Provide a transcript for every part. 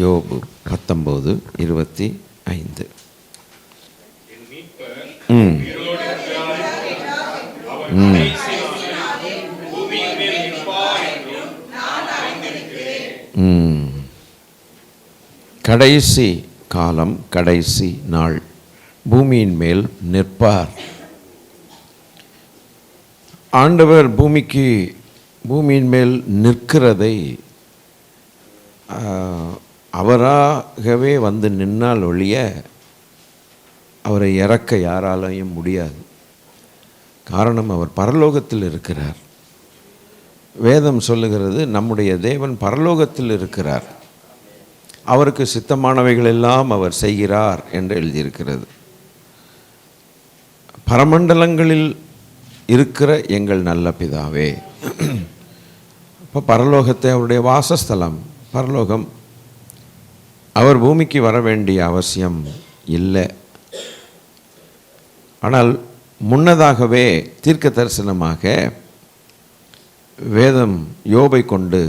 யோபு 19:25. கடைசி காலம், கடைசி நாள், பூமியின் மேல் நிற்பார். ஆண்டவர் பூமியின் மேல் நிற்கிறதை அவராகவே வந்து நின்னால் ஒழிய அவரை இறக்க யாராலையும் முடியாது. காரணம், அவர் பரலோகத்தில் இருக்கிறார். வேதம் சொல்லுகிறது, நம்முடைய தேவன் பரலோகத்தில் இருக்கிறார், அவருக்கு சித்தமானவைகள் எல்லாம் அவர் செய்கிறார் என்று எழுதியிருக்கிறது. பரமண்டலங்களில் இருக்கிற எங்கள் நல்ல பிதாவே. இப்போ பரலோகத்தை அவருடைய வாசஸ்தலம், பரலோகம். அவர் பூமிக்கு வர வேண்டிய அவசியம் இல்லை. ஆனால் முன்னதாகவே தீர்க்க தரிசனமாக வேதம் யோபை கொண்டு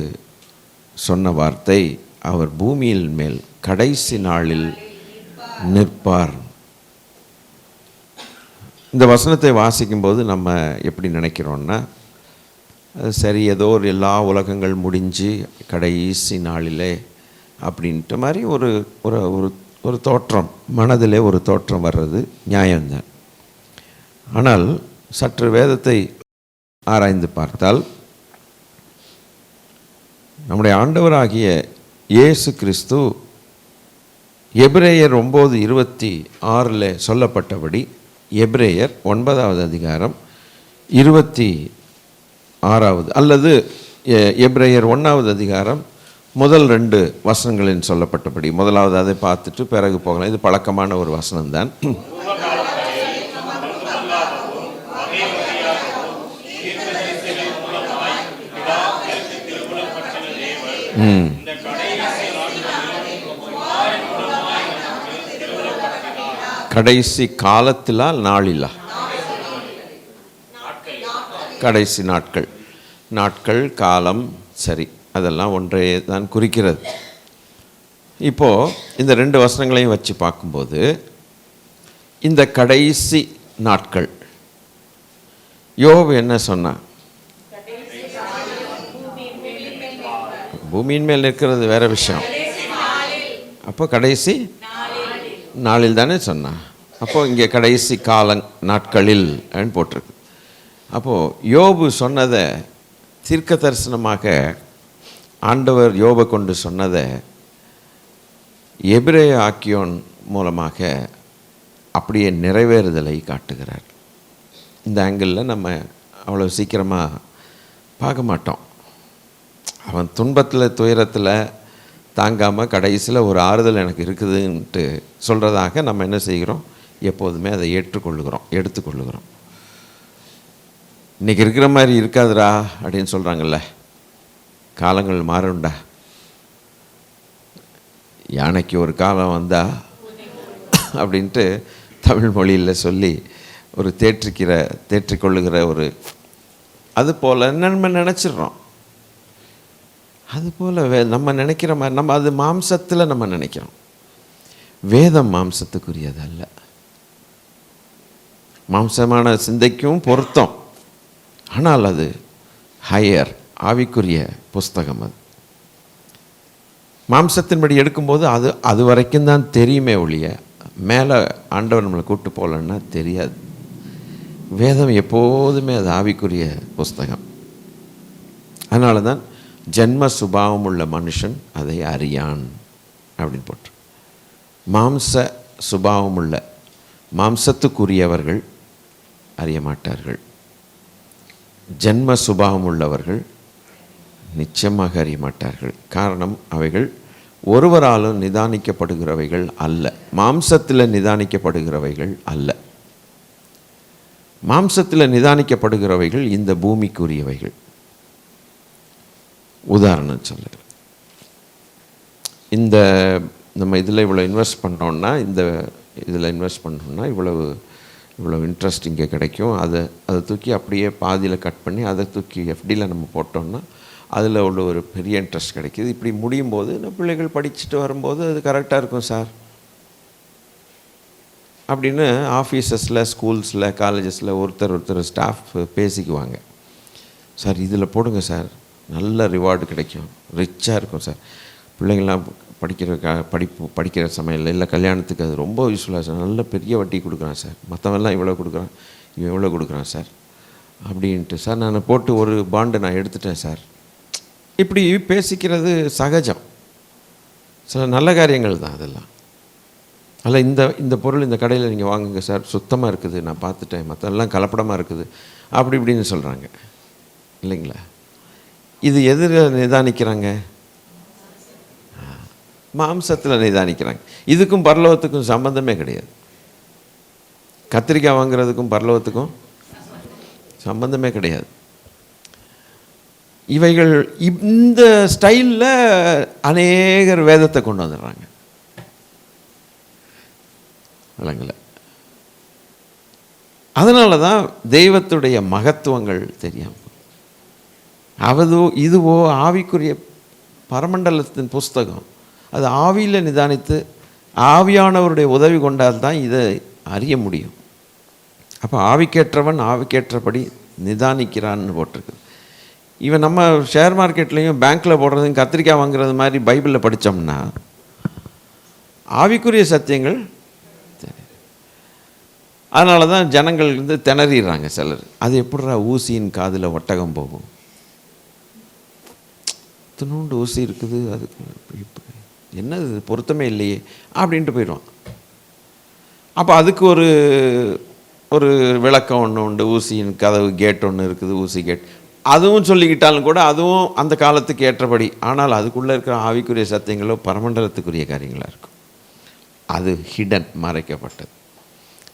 சொன்ன வார்த்தை, அவர் பூமியில் மேல் கடைசி நாளில் நிற்பார். இந்த வசனத்தை வாசிக்கும்போது நம்ம எப்படி நினைக்கிறோன்னா, சரி ஏதோ ஒரு எல்லா உலகங்கள் முடிஞ்சு கடைசி நாளிலே அப்படின்ட்டு மாதிரி ஒரு ஒரு ஒரு தோற்றம், மனதிலே ஒரு தோற்றம் வர்றது நியாயம்தான். ஆனால் சற்று வேதத்தை ஆராய்ந்து பார்த்தால், நம்முடைய ஆண்டவராகிய இயேசு கிறிஸ்து எபிரேயர் 9:26 சொல்லப்பட்டபடி, எபிரேயர் 9வது அதிகாரம் 26 அல்லது எபிரேயர் 1வது அதிகாரம் முதல் 2 வசனங்களில் சொல்லப்பட்டபடி, முதலாவது அதை பார்த்துட்டு பிறகு போகலாம். இது பழக்கமான ஒரு வசனம்தான். கடைசி காலத்திலா நாளிலா? கடைசி நாட்கள், நாட்கள் காலம் சரி, அதெல்லாம் ஒன்றே தான் குறிக்கிறது. இப்போது இந்த 2 வசனங்களையும் வச்சு பார்க்கும்போது, இந்த கடைசி நாட்கள் யோபு என்ன சொன்னான்? பூமியின் மேல் இருக்கிறது வேற விஷயம். அப்போ கடைசி நாளில் தானே சொன்னான். அப்போது இங்கே கடைசி கால நாட்களில் அப்படின்னு போட்டிருக்கு. அப்போது யோபு சொன்னதை, தீர்க்க தரிசனமாக ஆண்டவர் யோபை கொண்டு சொன்னதை எபிரேய ஆக்கியோன் மூலமாக அப்படியே நிறைவேறுதலை காட்டுகிறார். இந்த ஆங்கிளில் நம்ம அவ்வளோ சீக்கிரமாக பார்க்க மாட்டோம். அவன் துன்பத்தில் துயரத்தில் தாங்காமல் கடைசியில் ஒரு ஆறுதல் எனக்கு இருக்குதுன்ட்டு சொல்கிறதாக நம்ம என்ன செய்கிறோம்? எப்போதுமே அதை எடுத்துக்கொள்ளுகிறோம். இன்றைக்கி இருக்கிற மாதிரி இருக்காதுடா அப்படின்னு சொல்கிறாங்கல்ல, காலங்கள் மாறுண்டா. யானைக்கு ஒரு காலம் வந்தா அப்படின்ட்டு தமிழ் மொழியில் சொல்லி ஒரு தேற்றிக்கொள்ளுகிற ஒரு, அது போல் நம்ம நினச்சிடுறோம். அதுபோல் நம்ம நினைக்கிற மாதிரி, நம்ம அது மாம்சத்தில் நம்ம நினைக்கிறோம். வேதம் மாம்சத்துக்குரியது அல்ல. மாம்சமான சிந்தைக்கும் பொருத்தம், ஆனால் அது ஹையர், ஆவிக்குரிய புஸ்தகம். அது மாம்சத்தின்படி எடுக்கும்போது அது வரைக்கும் தான் தெரியுமே ஒழிய, மேலே ஆண்டவர் நம்மளை கூப்பிட்டு போகலன்னா தெரியாது. வேதம் எப்போதுமே அது ஆவிக்குரிய புஸ்தகம். அதனால தான் ஜென்ம சுபாவம் உள்ள மனுஷன் அதை அறியான் அப்படின்னு போட்டு, மாம்ச சுபாவம் உள்ள மாம்சத்துக்குரியவர்கள் அறிய மாட்டார்கள், ஜென்ம சுபாவம் உள்ளவர்கள் நிச்சயமாக அறிய மாட்டார்கள். காரணம், அவைகள் ஒருவராலும் நிதானிக்கப்படுகிறவைகள் அல்ல, மாம்சத்தில் நிதானிக்கப்படுகிறவைகள் அல்ல. மாம்சத்தில் நிதானிக்கப்படுகிறவைகள் இந்த பூமிக்குரியவைகள். உதாரணம் சொல்லுங்கள், இந்த நம்ம இதில் இவ்வளோ இன்வெஸ்ட் பண்ணோன்னா, இந்த இதில் இன்வெஸ்ட் பண்ணோன்னா இவ்வளோ இன்ட்ரெஸ்ட் இங்கே கிடைக்கும், அதை தூக்கி அப்படியே பாதியில் கட் பண்ணி அதை தூக்கி எஃப்டியில் நம்ம போட்டோம்னா அதில் உள்ள ஒரு பெரிய இன்ட்ரெஸ்ட் கிடைக்கிது. இப்படி முடியும் போது இந்த பிள்ளைகள் படிச்சுட்டு வரும்போது அது கரெக்டாக இருக்கும் சார் அப்படின்னு ஆஃபீஸஸில், ஸ்கூல்ஸில், காலேஜஸில் ஒருத்தர் ஸ்டாஃப் பேசிக்குவாங்க. சார் இதில் போடுங்க சார், நல்ல ரிவார்டு கிடைக்கும், ரிச்சாக இருக்கும் சார், பிள்ளைங்கள்லாம் படிக்கிற சமையல் இல்லை கல்யாணத்துக்கு அது ரொம்ப யூஸ்ஃபுல்லாக சார், நல்ல பெரிய வட்டி கொடுக்குறான் சார், மற்றவெல்லாம் இவ்வளோ கொடுக்குறான், இவன் எவ்வளோ கொடுக்குறான் சார் அப்படின்ட்டு. சார் நான் போட்டு ஒரு பாண்டு நான் எடுத்துட்டேன் சார். இப்படி பேசிக்கிறது சகஜம், சில நல்ல காரியங்கள் தான் அதெல்லாம். அல்ல இந்த பொருள் இந்த கடையில் நீங்கள் வாங்குங்க சார், சுத்தமாக இருக்குது, நான் பார்த்துட்டேன், மற்றெல்லாம் கலப்படமாக இருக்குது அப்படி இப்படின்னு சொல்கிறாங்க இல்லைங்களா? இது எதில் நிதானிக்கிறாங்க? மாம்சத்தில் நிதானிக்கிறாங்க. இதுக்கும் பரலோகத்துக்கும் சம்பந்தமே கிடையாது. கத்திரிக்காய் வாங்குறதுக்கும் பரலோகத்துக்கும் சம்பந்தமே கிடையாது. இவைகள் இந்த ஸ்டைலில் அநேகர் வேதத்தை கொண்டு வந்துடுறாங்க விளங்கல. அதனால தான் தெய்வத்துடைய மகத்துவங்கள் தெரியாமல், இதுவோ ஆவிக்குரிய பரமண்டலத்தின் புஸ்தகம், அது ஆவியில் நிதானித்து ஆவியானவருடைய உதவி கொண்டால் தான் இதை அறிய முடியும். அப்போ ஆவிக்கேற்றவன் ஆவிக்கேற்றபடி நிதானிக்கிறான்னு போட்டிருக்கு. இவன் நம்ம ஷேர் மார்க்கெட்லேயும் பேங்க்கில் போடுறதும் கத்திரிக்காய் வாங்குறது மாதிரி பைபிளில் படித்தோம்னா ஆவிக்குரிய சத்தியங்கள். அதனால தான் ஜனங்கள் திணறிடுறாங்க சிலர். அது எப்படிரா ஊசியின் காதில் ஒட்டகம் போகும், தினோண்டு ஊசி இருக்குது, அதுக்கு என்னது பொருத்தமே இல்லையே அப்படின்ட்டு போயிடுவான். அப்போ அதுக்கு ஒரு விளக்கம் ஒன்று உண்டு, ஊசியின் கதவு கேட் ஒன்று இருக்குது, ஊசி கேட், அதுவும் சொல்லிக்கிட்டாலும் கூட அதுவும் அந்த காலத்துக்கு ஏற்றபடி. ஆனால் அதுக்குள்ளே இருக்கிற ஆவிக்குரிய சத்தியங்களோ பரமண்டலத்துக்குரிய காரியங்களாக இருக்கும். அது ஹிடன், மறைக்கப்பட்டது.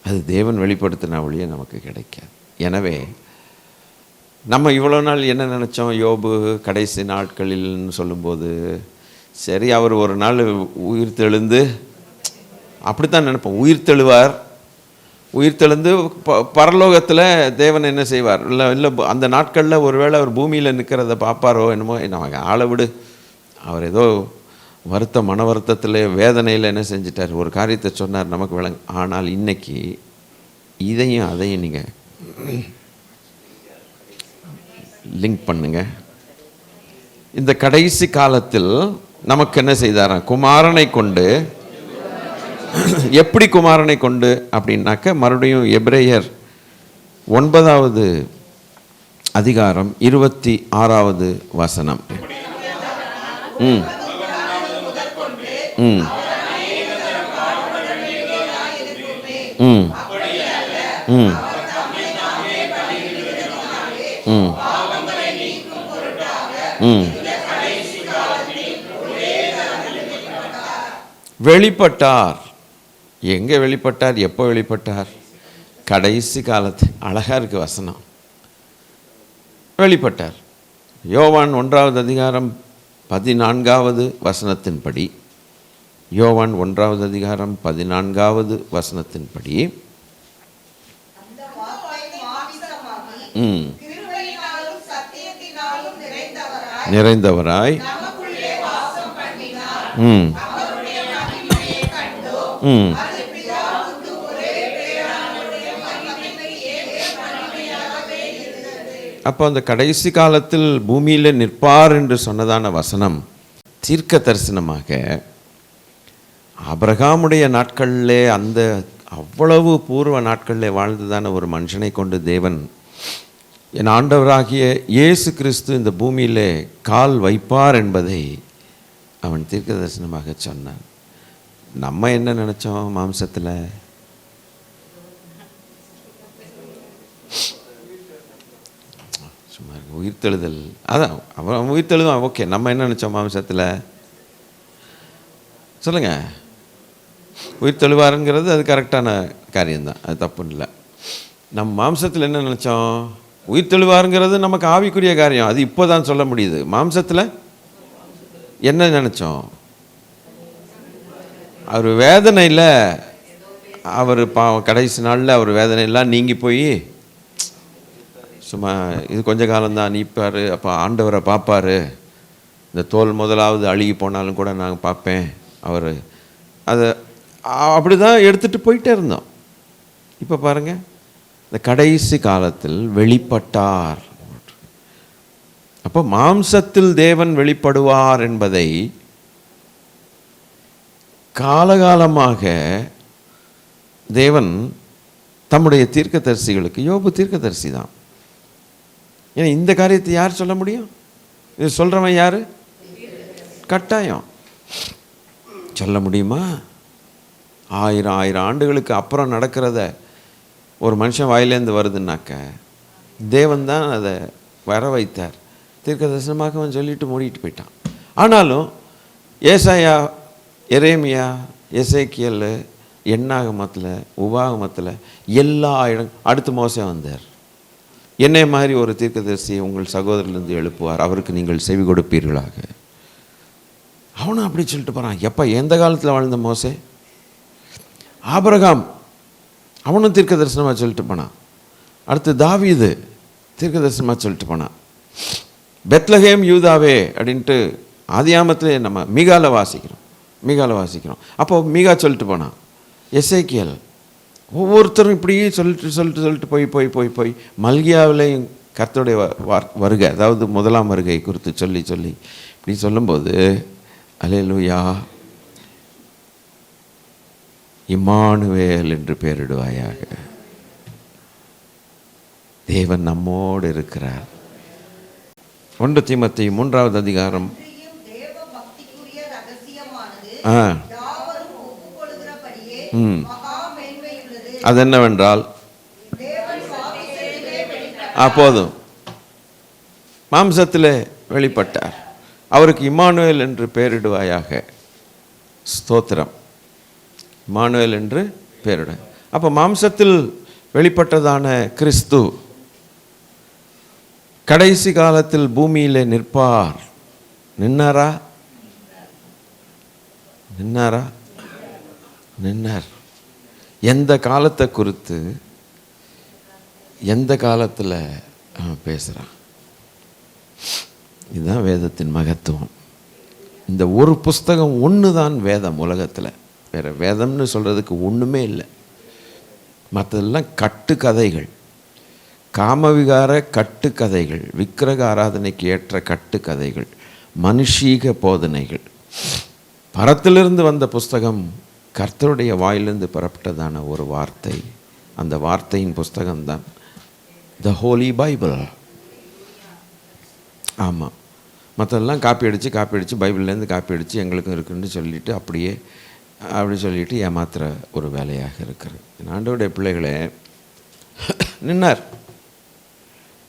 அது தேவன் வெளிப்படுத்தின வழியே நமக்கு கிடைக்காது. எனவே நம்ம இவ்வளோ நாள் என்ன நினச்சோம், யோபு கடைசி நாட்களில்னு சொல்லும்போது சரி அவர் ஒரு நாள் உயிர் தெழுந்து, அப்படித்தான் நினைப்போம், உயிர் தெழுவார், உயிர் தெழுந்து பரலோகத்தில் தேவன் என்ன செய்வார், இல்லை அந்த நாட்களில் ஒருவேளை அவர் பூமியில் நிற்கிறத பார்ப்பாரோ என்னமோ, நமக்கு ஆளை விடு, அவர் ஏதோ மன வருத்தத்தில் வேதனையில் என்ன செஞ்சிட்டார், ஒரு காரியத்தை சொன்னார், நமக்கு விளங்கு. ஆனால் இன்னைக்கு இதையும் அதையும் நீங்கள் லிங்க் பண்ணுங்க. இந்த கடைசி காலத்தில் நமக்கு என்ன செய்தாராம், குமாரனை கொண்டு. எப்படி குமாரனை கொண்டு அப்படின்னாக்க மறுபடியும் எபிரேயர் 9வது அதிகாரம் 26வது வசனம். ம் ம் ம் ம் ம் ம் வெளிப்பட்டார். எங்கே வெளிப்பட்டார், எப்போ வெளிப்பட்டார்? கடைசி காலத்து. அழகாக இருக்கு வசனம். வெளிப்பட்டார். யோவான் 1வது அதிகாரம் 14வது வசனத்தின்படி, யோவான் 1வது அதிகாரம் 14வது வசனத்தின்படி, நிறைந்தவராய் அப்போ அந்த கடைசி காலத்தில் பூமியில் நிற்பார் என்று சொன்னதான வசனம் தீர்க்க தரிசனமாக ஆபிரகாமுடைய நாட்களிலே, அந்த அவ்வளவு பூர்வ நாட்களிலே வாழ்ந்ததான ஒரு மனுஷனை கொண்டு தேவன் என் ஆண்டவராகிய இயேசு கிறிஸ்து இந்த பூமியிலே கால் வைப்பார் என்பதை அவன் தீர்க்க தரிசனமாக சொன்னான். நம்ம என்ன நினச்சோம், மாம்சத்தில் சும்மா உயிர்த்தெழுதல், அதான் அவன் உயிர்த்தெழுதான், ஓகே. நம்ம என்ன நினச்சோம் மாம்சத்தில் சொல்லுங்கள்? உயிர்த்தெழுவாருங்கிறது அது கரெக்டான காரியம்தான், அது தப்புன்னு இல்லை. நம்ம மாம்சத்தில் என்ன நினச்சோம், உயிர்த்தெழுவாருங்கிறது நமக்கு ஆவிக்குரிய காரியம், அது இப்போ தான் சொல்ல முடியுது. மாம்சத்தில் என்ன நினச்சோம், அவர் வேதனையில், அவர் கடைசி நாளில் அவர் வேதனையெல்லாம் நீங்கி போய் சும்மா இது கொஞ்ச காலம்தான் நீப்பார், அப்போ ஆண்டவரை பார்ப்பார், இந்த தோல் முதலாவது அழுகி போனாலும் கூட நாங்கள் பார்ப்பேன் அவர், அதை அப்படி தான் எடுத்துகிட்டு போயிட்டே இருந்தோம். இப்போ பாருங்கள், இந்த கடைசி காலத்தில் வெளிப்பட்டார். அப்போ மாம்சத்தில் தேவன் வெளிப்படுவார் என்பதை காலகாலமாக தேவன் தம்முடைய தீர்க்கதரிசிகளுக்கு, யோபு தீர்க்கதரிசி தான். ஏன்னா இந்த காரியத்தை யார் சொல்ல முடியும்? இது சொல்கிறவன் யார்? கட்டாயம் சொல்ல முடியுமா? 1000 ஆண்டுகளுக்கு அப்புறம் நடக்கிறத ஒரு மனுஷன் வாயிலேருந்து வருதுன்னாக்க தேவன் தான் அதை வர வைத்தார். தீர்க்க தரிசனமாக அவன் சொல்லிட்டு மூடிட்டு போயிட்டான். ஆனாலும் ஏசாயா, எரேமியா, எசேக்கியல், எண்ணாகமத்தில், உபாகமத்தில் எல்லா அடுத்து மோசே வந்தார். என்னை மாதிரி ஒரு தீர்க்கதரிசியை உங்கள் சகோதரிலிருந்து எழுப்புவார், அவருக்கு நீங்கள் செவி கொடுப்பீர்களாக. அவனும் அப்படி சொல்லிட்டு போகிறான். எப்போ? எந்த காலத்தில் வாழ்ந்த மோசே? ஆபிரகாம், அவனும் தீர்க்க தரிசனமாக சொல்லிட்டு போனான். அடுத்து தாவீது தீர்க்க தரிசனமாக சொல்லிட்டு போனான். பெத்லகேம் யூதாவே அப்படின்ட்டு ஆதியாமத்திலே நம்ம மீகால வாசிக்கிறோம். அப்போ மீகா சொல்லிட்டு போனான். எசேக்கியல், ஒவ்வொருத்தரும் இப்படியே சொல்லிட்டு போய் மல்கியாவிலையும் கர்த்தருடைய வருகை, அதாவது முதலாம் வருகை குறித்து சொல்லி இப்படி சொல்லும்போது அல்லேலூயா இம்மானுவேல் என்று பெயரிடுவாயாக. தேவன் நம்மோடு இருக்கிறார். 1 தீமோத்தேயு 3வது அதிகாரம் அது என்னவென்றால், போதும், மாம்சத்திலே வெளிப்பட்டார், அவருக்கு இம்மானுவேல் என்று பெயரிடுவாயாக. ஸ்தோத்திரம். இம்மானுவேல் என்று பெயரிட. அப்போ மாம்சத்தில் வெளிப்பட்டதான கிறிஸ்து கடைசி காலத்தில் பூமியிலே நிற்பார். நின்னாரா? நின்னார். எந்த காலத்தை குறித்து எந்த காலத்தில் அவன் பேசுகிறான்? இதுதான் வேதத்தின் மகத்துவம். இந்த ஒரு புஸ்தகம் ஒன்று தான் வேதம் உலகத்தில். வேறு வேதம்னு சொல்கிறதுக்கு ஒன்றுமே இல்லை. மற்றதெல்லாம் கட்டுக்கதைகள், காமவிகார கட்டுக்கதைகள், விக்கிரக ஆராதனைக்கு ஏற்ற கட்டுக்கதைகள், மனுஷீக போதனைகள். பரத்திலிருந்து வந்த புஸ்தகம் கர்த்தருடைய வாயிலிருந்து பெறப்பட்டதான ஒரு வார்த்தை. அந்த வார்த்தையின் புஸ்தகம்தான் த ஹோலி பைபிள். ஆமாம், மற்றெல்லாம் காப்பி அடித்து பைபிள்லேருந்து காப்பி அடித்து எங்களுக்கும் இருக்குன்னு சொல்லிவிட்டு அப்படி சொல்லிட்டு ஏமாத்துகிற ஒரு வேலையாக இருக்கிறது. ஆண்டவருடைய பிள்ளைகளே, நின்னார்.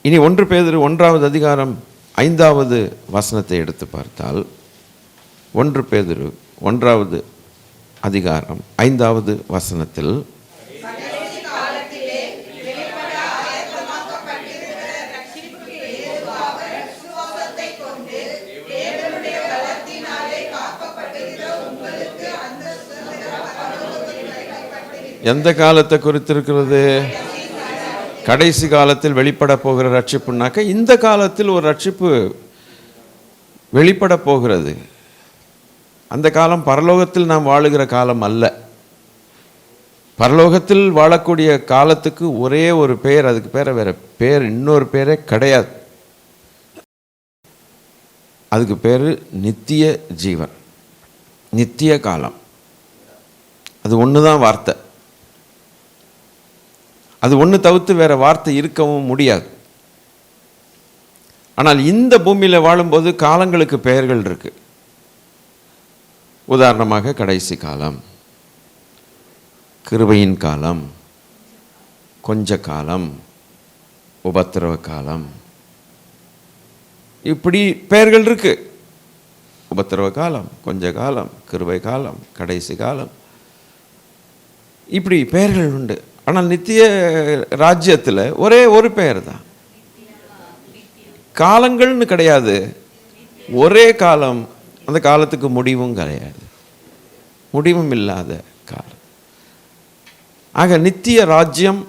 இனி 1 பேதுரு 1வது அதிகாரம் 5வது வசனத்தை எடுத்து பார்த்தால், 1 பேதுரு 1வது அதிகாரம் 5வது வசனத்தில், எந்த காலத்தை குறித்திருக்கிறது? கடைசி காலத்தில் வெளிப்பட போகிற ரட்சிப்புனாக்க இந்த காலத்தில் ஒரு ரட்சிப்பு வெளிப்பட போகிறது. அந்த காலம் பரலோகத்தில் நாம் வாழுகிற காலம் அல்ல. பரலோகத்தில் வாழக்கூடிய காலத்துக்கு ஒரே ஒரு பெயர், அதுக்கு வேற பேர், இன்னொரு பேரே கிடையாது. அதுக்கு பேர் நித்திய ஜீவன், நித்திய காலம். அது ஒன்று தான் வார்த்தை. அது ஒன்று தவிர்த்து வேறு வார்த்தை இருக்கவும் முடியாது. ஆனால் இந்த பூமியில் வாழும்போது காலங்களுக்கு பெயர்கள் இருக்கு. உதாரணமாக கடைசி காலம், கிருபையின் காலம், கொஞ்ச காலம், உபத்திரவ காலம், இப்படி பெயர்கள் இருக்கு. உபத்திரவ காலம், கொஞ்ச காலம், கிருபை காலம், கடைசி காலம், இப்படி பெயர்கள் உண்டு. ஆனால் நித்திய ராஜ்யத்தில் ஒரே ஒரு பெயர் தான். காலங்கள்னு கிடையாது, ஒரே காலம். அந்த காலத்துக்கு முடிவும் கிடையாது, முடிவும் இல்லாத காலம். ஆக நித்திய ராஜ்யம்,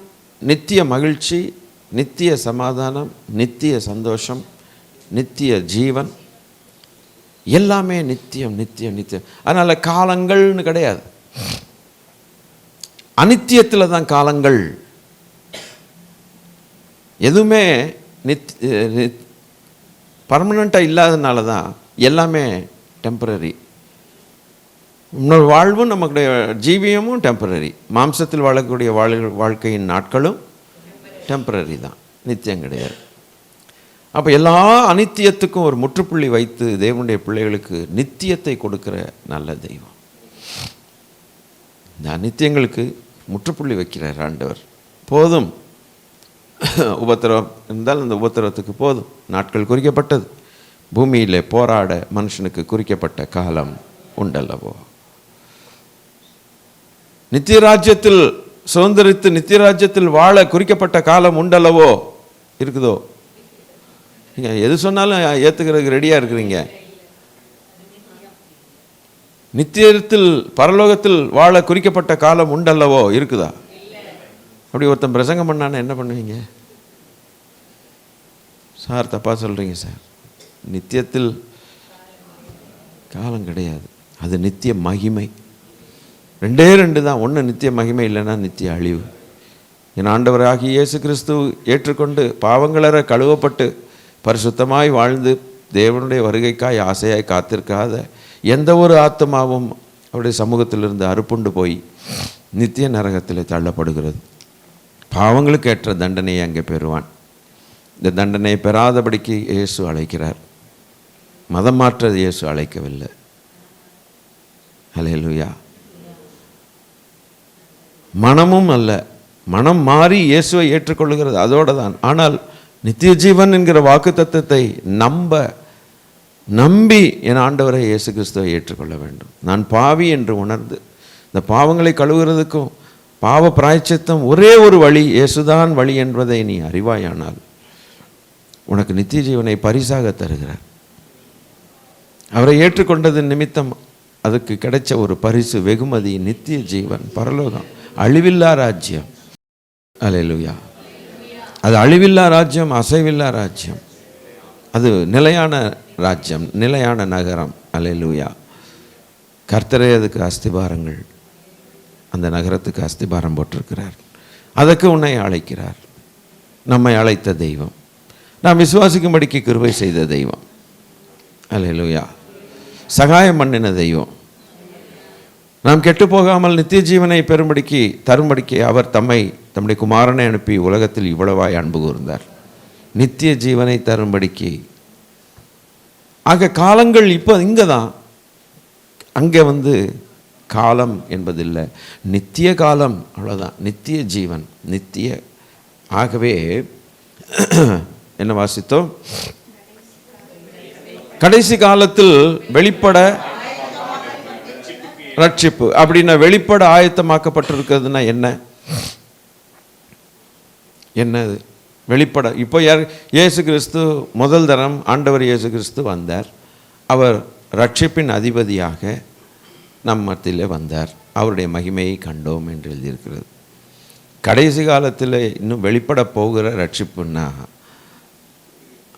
நித்திய மகிழ்ச்சி, நித்திய சமாதானம், நித்திய சந்தோஷம், நித்திய ஜீவன், எல்லாமே நித்தியம் நித்தியம் நித்தியம். அதனால் காலங்கள்னு கிடையாது. அனித்தியத்தில் தான் காலங்கள். எதுவுமே பர்மனண்ட்டாக இல்லாதனால தான் எல்லாமே டெம்பரரி. இன்னொரு வாழ்வும் நமக்குடைய ஜீவியமும் டெம்பரரி. மாம்சத்தில் வாழக்கூடிய வாழ்க்கையின் நாட்களும் டெம்பரரி தான், நித்தியம் கிடையாது. அப்போ எல்லா அனித்தியத்துக்கும் ஒரு முற்றுப்புள்ளி வைத்து தேவனுடைய பிள்ளைகளுக்கு நித்தியத்தை கொடுக்கிற நல்ல தெய்வம். இந்த அனித்தியங்களுக்கு முற்றுப்புள்ளி வைக்கிறார் ஆண்டவர். போதும், உபத்திரவம் இருந்தால் அந்த உபத்திரவத்துக்கு போதும். நாட்கள் குறிக்கப்பட்டது. பூமியிலே போராட மனுஷனுக்கு குறிக்கப்பட்ட காலம் உண்டல்லவோ. நித்திய ராஜ்யத்தில் சுதந்திரித்து நித்திய ராஜ்யத்தில் வாழ குறிக்கப்பட்ட காலம் உண்டல்லவோ. இருக்குதோ? நீங்கள் எது சொன்னாலும் ஏற்றுக்கிறதுக்கு ரெடியாக இருக்கிறீங்க. நித்தியத்தில் பரலோகத்தில் வாழ குறிக்கப்பட்ட காலம் உண்டல்லவோ. இருக்குதா? அப்படி ஒருத்தன் பிரசங்கம் பண்ணான்னு என்ன பண்ணுவீங்க? சார் தப்பாக சொல்கிறீங்க சார், நித்தியத்தில் காலம் கிடையாது, அது நித்திய மகிமை. ரெண்டே ரெண்டு தான். ஒன்று நித்திய மகிமை, இல்லைன்னா நித்திய அழிவு. என் ஆண்டவராகிய இயேசு கிறிஸ்து ஏற்றுக்கொண்டு பாவங்களற கழுவப்பட்டு பரிசுத்தமாய் வாழ்ந்து தேவனுடைய வருகைக்காய் ஆசையாய் காத்திருக்காத எந்த ஒரு ஆத்மாவும் அவருடைய சமூகத்திலிருந்து அறுப்புண்டு போய் நித்திய நரகத்தில் தள்ளப்படுகிறது. பாவங்களுக்கு ஏற்ற தண்டனையை அங்கே பெறுவான். இந்த தண்டனையை பெறாதபடிக்கு இயேசு அழைக்கிறார். மதம் மாற்ற இயேசு அழைக்கவில்லை. ஹல்லேலூயா. மனமும் அல்ல, மனம் மாறி இயேசுவை ஏற்றுக்கொள்ளுகிறது அதோடு தான். ஆனால் நித்திய ஜீவன் என்கிற வாக்கு தத்தத்தை நம்பி என் ஆண்டவரை இயேசு கிறிஸ்துவை ஏற்றுக்கொள்ள வேண்டும். நான் பாவி என்று உணர்ந்து இந்த பாவங்களை கழுவுறதுக்கும் பாவ பிராயச்சித்தம் ஒரே ஒரு வழி, இயேசுதான் வழி என்பதை நீ அறிவாயானால் உனக்கு நித்திய ஜீவனை பரிசாக தருகிறார். அவரை ஏற்றுக்கொண்டது நிமித்தம் அதுக்கு கிடைச்ச ஒரு பரிசு, வெகுமதி, நித்திய ஜீவன், பரலோகம், அழிவில்லா ராஜ்யம். அல்லேலூயா. அது அழிவில்லா ராஜ்யம், அசைவில்லா ராஜ்யம். அது நிலையான ராஜ்யம், நிலையான நகரம். அல்லேலூயா. கர்த்தரே அதுக்கு அஸ்திபாரங்கள், அந்த நகரத்துக்கு அஸ்திபாரம் போட்டிருக்கிறார். அதற்கு உன்னை அழைக்கிறார். நம்மை அழைத்த தெய்வம், நாம் விசுவாசிக்கும்படிக்கு கிருபை செய்த தெய்வம். அல்லேலூயா. சகாயம் பண்ணின தெய்வம். நாம் கெட்டு போகாமல் நித்திய ஜீவனை பெறும்படிக்கு தரும்படிக்கு அவர் தம்முடைய குமாரனை அனுப்பி உலகத்தில் இவ்வளவாய் அன்பு கூர்ந்தார். நித்திய ஜீவனை தரும்படிக்கு. ஆக காலங்கள் இப்போ இங்கே தான். அங்கே காலம் என்பதில்லை, நித்திய காலம், அவ்வளோதான். நித்திய ஜீவன், நித்திய. ஆகவே என்ன வாசித்தோம்? கடைசி காலத்தில் வெளிப்பட ரட்சிப்பு. அப்படின்னா வெளிப்பட ஆயத்தமாக்கப்பட்டிருக்கிறதுனா என்னது வெளிப்பட? இப்போ இயேசு கிறிஸ்து முதல் தரம் ஆண்டவர் இயேசு கிறிஸ்து வந்தார். அவர் ரட்சிப்பின் அதிபதியாக நம் மத்தியில் வந்தார். அவருடைய மகிமையை கண்டோம் என்று எழுதியிருக்கிறது. கடைசி காலத்தில் இன்னும் வெளிப்பட போகிற ரட்சிப்புன்னா,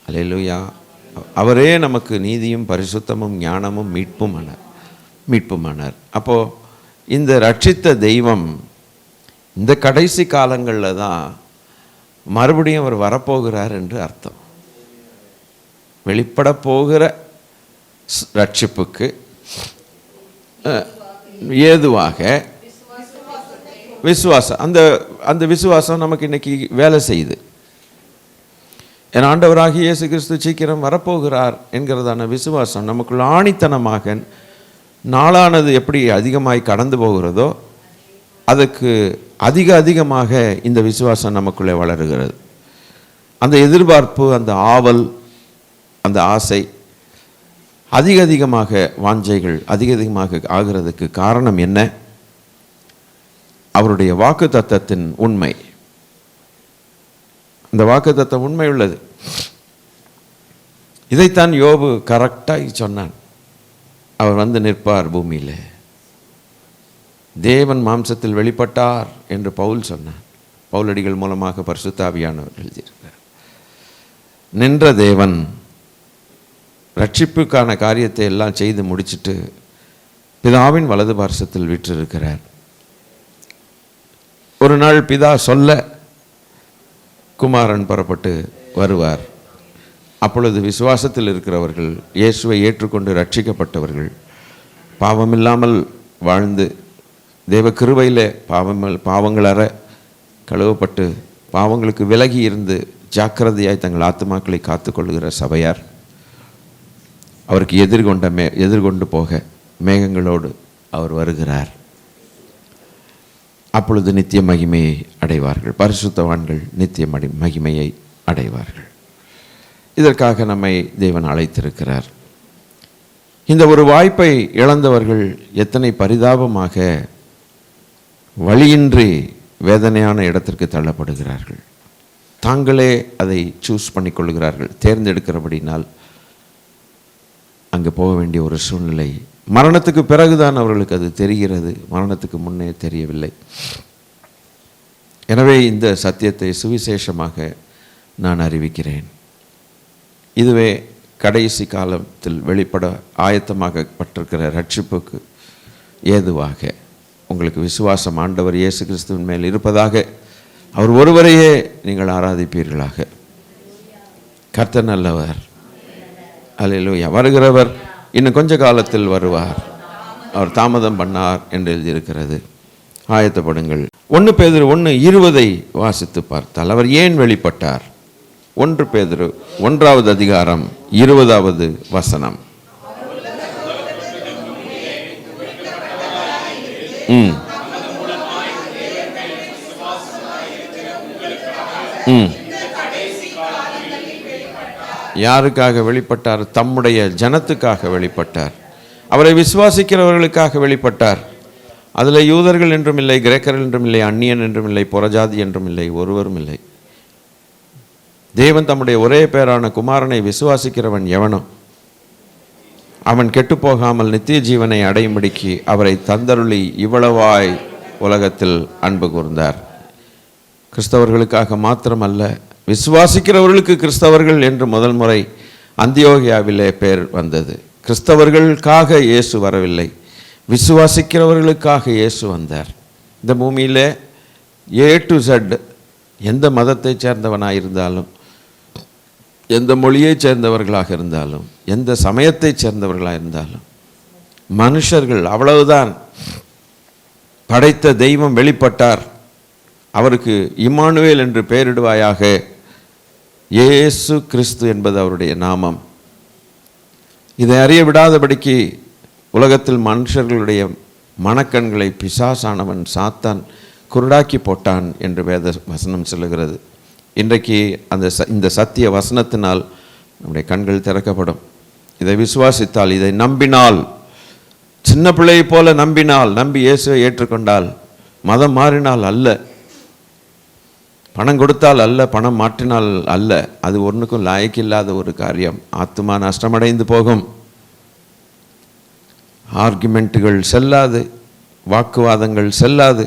அல்லேலூயா, அவரே நமக்கு நீதியும் பரிசுத்தமும் ஞானமும் மீட்புமானார். அப்போது இந்த ரட்சித்த தெய்வம் இந்த கடைசி காலங்களில் தான் மறுபடியும் அவர் வரப்போகிறார் என்று அர்த்தம். வெளிப்பட போகிற ரட்சிப்புக்கு ஏதுவாக விசுவாசம், அந்த விசுவாசம் நமக்கு இன்னைக்கு வேலை செய்யுது. என் ஆண்டவராகிய இயேசு கிறிஸ்து சீக்கிரம் வரப்போகிறார் என்கிறதான விசுவாசம் நமக்குள்ள ஆணித்தனமாக, நாளானது எப்படி அதிகமாய் கடந்து போகிறதோ அதுக்கு அதிகமாக இந்த விசுவாசம் நமக்குள்ளே வளருகிறது. அந்த எதிர்பார்ப்பு, அந்த ஆவல், அந்த ஆசை அதிகமாக, வாஞ்சைகள் அதிகமாக ஆகிறதுக்கு காரணம் என்ன? அவருடைய வாக்கு தத்தத்தின் உண்மை. அந்த வாக்கு தத்தம் உண்மை உள்ளது. இதைத்தான் யோபு கரெக்டாக சொன்னான். அவர் நிற்பார் பூமியில், தேவன் மாம்சத்தில் வெளிப்பட்டார் என்று பவுல் சொன்னார். பவுலடிகள் மூலமாக பரிசுத்த ஆவியானவர் எழுதியிருக்கிறார். நின்ற தேவன் ரட்சிப்புக்கான காரியத்தை எல்லாம் செய்து முடிச்சுட்டு பிதாவின் வலது பார்சத்தில் வீற்றிருக்கிறார். ஒரு நாள் பிதா சொல்ல குமாரன் புறப்பட்டு வருவார். அப்பொழுது விசுவாசத்தில் இருக்கிறவர்கள், இயேசுவை ஏற்றுக்கொண்டு ரட்சிக்கப்பட்டவர்கள், பாவமில்லாமல் வாழ்ந்து தேவ கிருபையிலே பாவங்களற கழுவப்பட்டு பாவங்களுக்கு விலகி இருந்து ஜாக்கிரதையாய் தங்கள் ஆத்துமாக்களை காத்துக்கொள்ளுகிற சபையார் அவருக்கு எதிர்கொண்டு போக மேகங்களோடு அவர் வருகிறார். அப்பொழுது நித்திய மகிமையை அடைவார்கள். பரிசுத்தவான்கள் நித்திய மகிமையை அடைவார்கள். இதற்காக நம்மை தேவன் அழைத்திருக்கிறார். இந்த ஒரு வாய்ப்பை இழந்தவர்கள் எத்தனை பரிதாபமாக வழியின்றி வேதனையான இடத்திற்கு தள்ளப்படுகிறார்கள். தாங்களே அதை சூஸ் பண்ணிக்கொள்கிறார்கள். தேர்ந்தெடுக்கிறபடினால் அங்கே போக வேண்டிய ஒரு சூழ்நிலை. மரணத்துக்கு பிறகுதான் அவர்களுக்கு அது தெரிகிறது, மரணத்துக்கு முன்னே தெரியவில்லை. எனவே இந்த சத்தியத்தை சுவிசேஷமாக நான் அறிவிக்கிறேன். இதுவே கடைசி காலத்தில் வெளிப்பட ஆயத்தமாகப்பட்டிருக்கிற ரட்சிப்புக்கு ஏதுவாக உங்களுக்கு விசுவாசம் ஆண்டவர் இயேசு கிறிஸ்துவின் மேல் இருப்பதாக, அவர் ஒருவரையே நீங்கள் ஆராதிப்பீர்களாக. கர்த்தர் நல்லவர். அல்லேலூயா. வருகிறவர் இன்னும் கொஞ்ச காலத்தில் வருவார், அவர் தாமதம் பண்ணார் என்று எழுதியிருக்கிறது. ஆயத்தப்படுங்கள். 1 பேதுரு 1:20 வாசித்து பார்த்தால் அவர் ஏன் வெளிப்பட்டார்? 1 பேதுரு 1வது அதிகாரம் 20வது வசனம். யாருக்காக வெளிப்பட்டார்? தம்முடைய ஜனத்துக்காக வெளிப்பட்டார். அவரை விசுவாசிக்கிறவர்களுக்காக வெளிப்பட்டார். அதில் யூதர்கள் என்றும் இல்லை, கிரேக்கர்கள் என்றும் இல்லை, அந்நியன் என்றும் இல்லை, புறஜாதி என்றும் இல்லை, ஒருவரும் இல்லை. தேவன் தம்முடைய ஒரே பேரான குமாரனை விசுவாசிக்கிறவன் எவனோ அவன் கெட்டுப்போகாமல் நித்திய ஜீவனை அடையும்படிக்கு அவரை தந்தருளி இவ்வளவாய் உலகத்தில் அன்பு கூர்ந்தார். கிறிஸ்தவர்களுக்காக மாத்திரமல்ல, விசுவாசிக்கிறவர்களுக்கு கிறிஸ்தவர்கள் என்று முதல் முறை அந்தியோகியாவிலே பேர் வந்தது. கிறிஸ்தவர்களுக்காக இயேசு வரவில்லை, விசுவாசிக்கிறவர்களுக்காக இயேசு வந்தார். இந்த பூமியிலே A to Z எந்த மதத்தை சேர்ந்தவனாக இருந்தாலும், எந்த மொழியை சேர்ந்தவர்களாக இருந்தாலும், எந்த சமயத்தை சேர்ந்தவர்களாக இருந்தாலும், மனுஷர்கள் அவ்வளவுதான். படைத்த தெய்வம் வெளிப்பட்டார். அவருக்கு இம்மானுவேல் என்று பெயரிடுவாயாக. இயேசு கிறிஸ்து என்பது அவருடைய நாமம். இதை அறிய விடாதபடிக்கு உலகத்தில் மனுஷர்களுடைய மனக்கண்களை பிசாசானவன் சாத்தான் குருடாக்கி போட்டான் என்று வேத வசனம் சொல்லுகிறது. இன்றைக்கு இந்த சத்திய வசனத்தினால் நம்முடைய கண்கள் திறக்கப்படும். இதை விசுவாசித்தால், இதை நம்பினால், சின்ன பிள்ளையை போல நம்பினால், நம்பி இயேசுவை ஏற்றுக்கொண்டால், மதம் மாறினால் அல்ல, பணம் கொடுத்தால் அல்ல, பணம் மாற்றினால் அல்ல, அது ஒன்றுக்கும் லாயக்கில்லாத ஒரு காரியம். ஆத்துமா நஷ்டமடைந்து போகும். ஆர்குமெண்ட்டுகள் செல்லாது, வாக்குவாதங்கள் செல்லாது,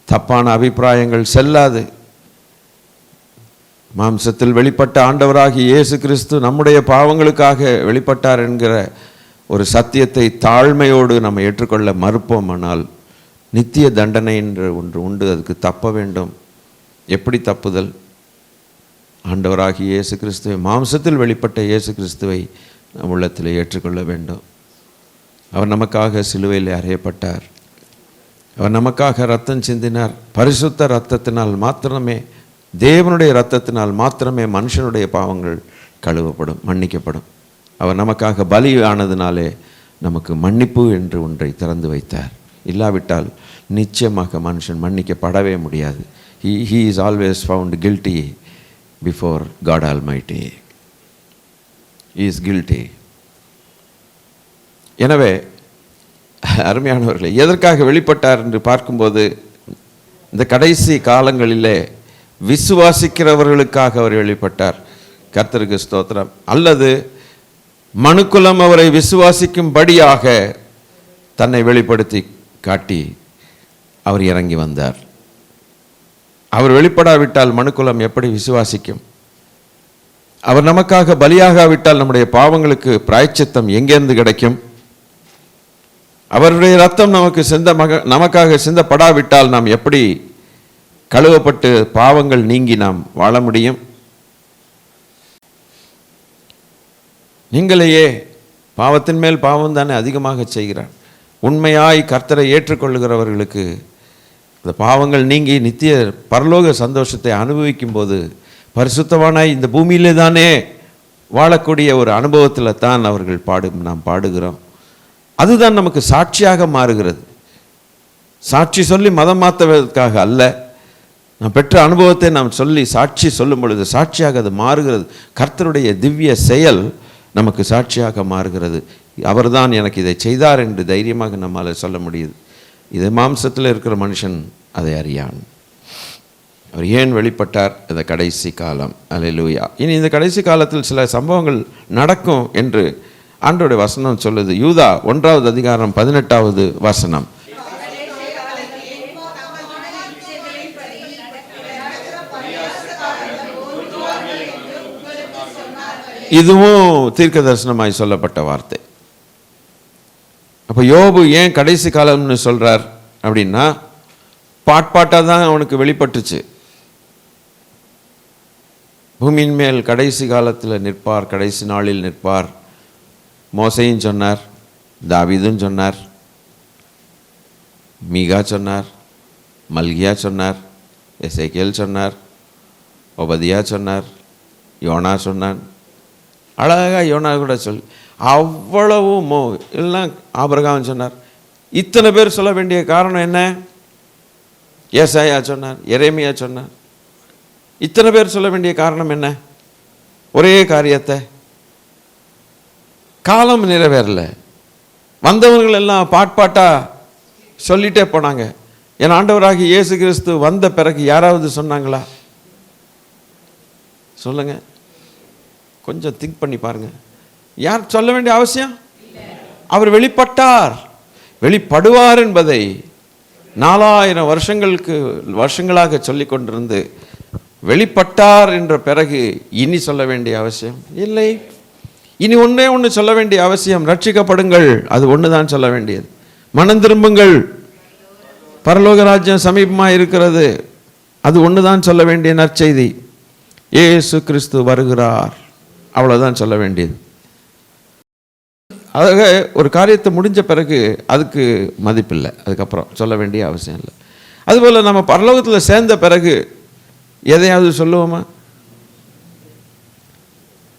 தப்பான அபிப்பிராயங்கள் செல்லாது. மாம்சத்தில் வெளிப்பட்ட ஆண்டவராகி இயேசு கிறிஸ்து நம்முடைய பாவங்களுக்காக வெளிப்பட்டார் என்கிற ஒரு சத்தியத்தை தாழ்மையோடு நம்ம ஏற்றுக்கொள்ள மறுப்போமானால் நித்திய தண்டனை என்று ஒன்று உண்டு. அதுக்கு தப்ப வேண்டும். எப்படி தப்புதல்? ஆண்டவராகி இயேசு கிறிஸ்துவை, மாம்சத்தில் வெளிப்பட்ட இயேசு கிறிஸ்துவை நம் உள்ளத்தில் ஏற்றுக்கொள்ள வேண்டும். அவர் நமக்காக சிலுவையில் அறையப்பட்டார். அவர் நமக்காக ரத்தம் சிந்தினார். பரிசுத்த இரத்தத்தினால் மாத்திரமே, தேவனுடைய இரத்தத்தினால் மாத்திரமே மனுஷனுடைய பாவங்கள் கழுவப்படும், மன்னிக்கப்படும். அவர் நமக்காக பலி ஆனதினாலே நமக்கு மன்னிப்பு என்று ஒன்றை திறந்து வைத்தார். இல்லாவிட்டால் நிச்சயமாக மனுஷன் மன்னிக்கப்படவே முடியாது. He is always found guilty before God Almighty. He is guilty. எனவே அருமையானவர்களே, எதற்காக வெளிப்பட்டார் என்று பார்க்கும்போது, இந்த கடைசி காலங்களிலே விசுவாசிக்கிறவர்களுக்காக அவர் வெளிப்பட்டார். கர்த்தருக்கு ஸ்தோத்திரம். அல்லது மனுக்குலம் அவரை விசுவாசிக்கும்படியாக தன்னை வெளிப்படுத்தி காட்டி அவர் இறங்கி வந்தார். அவர் வெளிப்படாவிட்டால் மனுக்குலம் எப்படி விசுவாசிக்கும்? அவர் நமக்காக பலியாகாவிட்டால் நம்முடைய பாவங்களுக்கு பிராயச்சித்தம் எங்கேருந்து கிடைக்கும்? அவருடைய ரத்தம் நமக்காக சிந்தப்படாவிட்டால் நாம் எப்படி கழுவப்பட்டு பாவங்கள் நீங்கி நாம் வாழ முடியும்? நீங்களையே பாவத்தின் மேல் பாவம் தானே அதிகமாக செய்கிறார். உண்மையாய் கர்த்தரை ஏற்றுக்கொள்ளுகிறவர்களுக்கு இந்த பாவங்கள் நீங்கி நித்திய பரலோக சந்தோஷத்தை அனுபவிக்கும் போது பரிசுத்தவானாய் இந்த பூமியிலே தானே வாழக்கூடிய ஒரு அனுபவத்தில் தான் அவர்கள் நாம் பாடுகிறோம். அதுதான் நமக்கு சாட்சியாக மாறுகிறது. சாட்சி சொல்லி மதம் மாற்றுவதற்காக அல்ல, நாம் பெற்ற அனுபவத்தை நாம் சொல்லி சாட்சி சொல்லும் பொழுது சாட்சியாக அது மாறுகிறது. கர்த்தருடைய திவ்ய செயல் நமக்கு சாட்சியாக மாறுகிறது. அவர்தான் எனக்கு இதை செய்தார் என்று தைரியமாக நம்மால் சொல்ல முடியுது. இது மாம்சத்தில் இருக்கிற மனுஷன் அதை அறியான். அவர் ஏன் வெளிப்பட்டார்? இந்த கடைசி காலம். அல்லேலூயா. இனி இந்த கடைசி காலத்தில் சில சம்பவங்கள் நடக்கும் என்று ஆண்டவருடைய வசனம் சொல்லுது. யூதா 1வது அதிகாரம் 18வது வசனம். இதுவும் தீர்க்க தரிசனமாய் சொல்லப்பட்ட வார்த்தை. அப்போ யோபு ஏன் கடைசி காலம்னு சொல்றார் அப்படின்னா, பாட்டாக தான் அவனுக்கு வெளிப்பட்டுச்சு. பூமியின் மேல் கடைசி காலத்தில் நிற்பார், கடைசி நாளில் நிற்பார். மோசையும் சொன்னார், தாவீதும் சொன்னார், மீகா சொன்னார், மல்கியா சொன்னார், எசேக்கியேல் சொன்னார், ஒபதியா சொன்னார், யோனா சொன்னான். அழகாக யோனா கூட சொல் அவ்வளவும் எல்லாம் ஆபிரகாம் சொன்னார். இத்தனை பேர் சொல்ல வேண்டிய காரணம் என்ன? ஏசாயா சொன்னார், எரேமியா சொன்னார். இத்தனை பேர் சொல்ல வேண்டிய காரணம் என்ன? ஒரே காரியத்தை, காலம் நிறைவேறல. வந்தவர்கள் எல்லாம் பாட்டா சொல்லிட்டே போனாங்க. என் ஆண்டவராகி இயேசு கிறிஸ்து வந்த பிறகு யாராவது சொன்னாங்களா? சொல்லுங்க, கொஞ்சம் திங்க் பண்ணி பாருங்க. யார் சொல்ல வேண்டிய அவசியம்? அவர் வெளிப்பட்டார், வெளிப்படுவார் என்பதை 4000 வருஷங்களாக சொல்லி கொண்டிருந்து வெளிப்பட்டார் என்ற பிறகு இனி சொல்ல வேண்டிய அவசியம் இல்லை. இனி ஒன்று சொல்ல வேண்டிய அவசியம், ரட்சிக்கப்படுங்கள். அது ஒன்று தான் சொல்ல வேண்டியது. மனம் திரும்புங்கள், பரலோக ராஜ்யம் சமீபமாக இருக்கிறது. அது ஒன்று தான் சொல்ல வேண்டிய நற்செய்தி. இயேசு கிறிஸ்து வருகிறார், அவ்வளோதான் சொல்ல வேண்டியது. ஆக ஒரு காரியத்தை முடிஞ்ச பிறகு அதுக்கு மதிப்பில்லை, அதுக்கப்புறம் சொல்ல வேண்டிய அவசியம் இல்லை. அதுபோல் நம்ம பரலோகத்தில் சேர்ந்த பிறகு எதையாவது சொல்லுவோமா?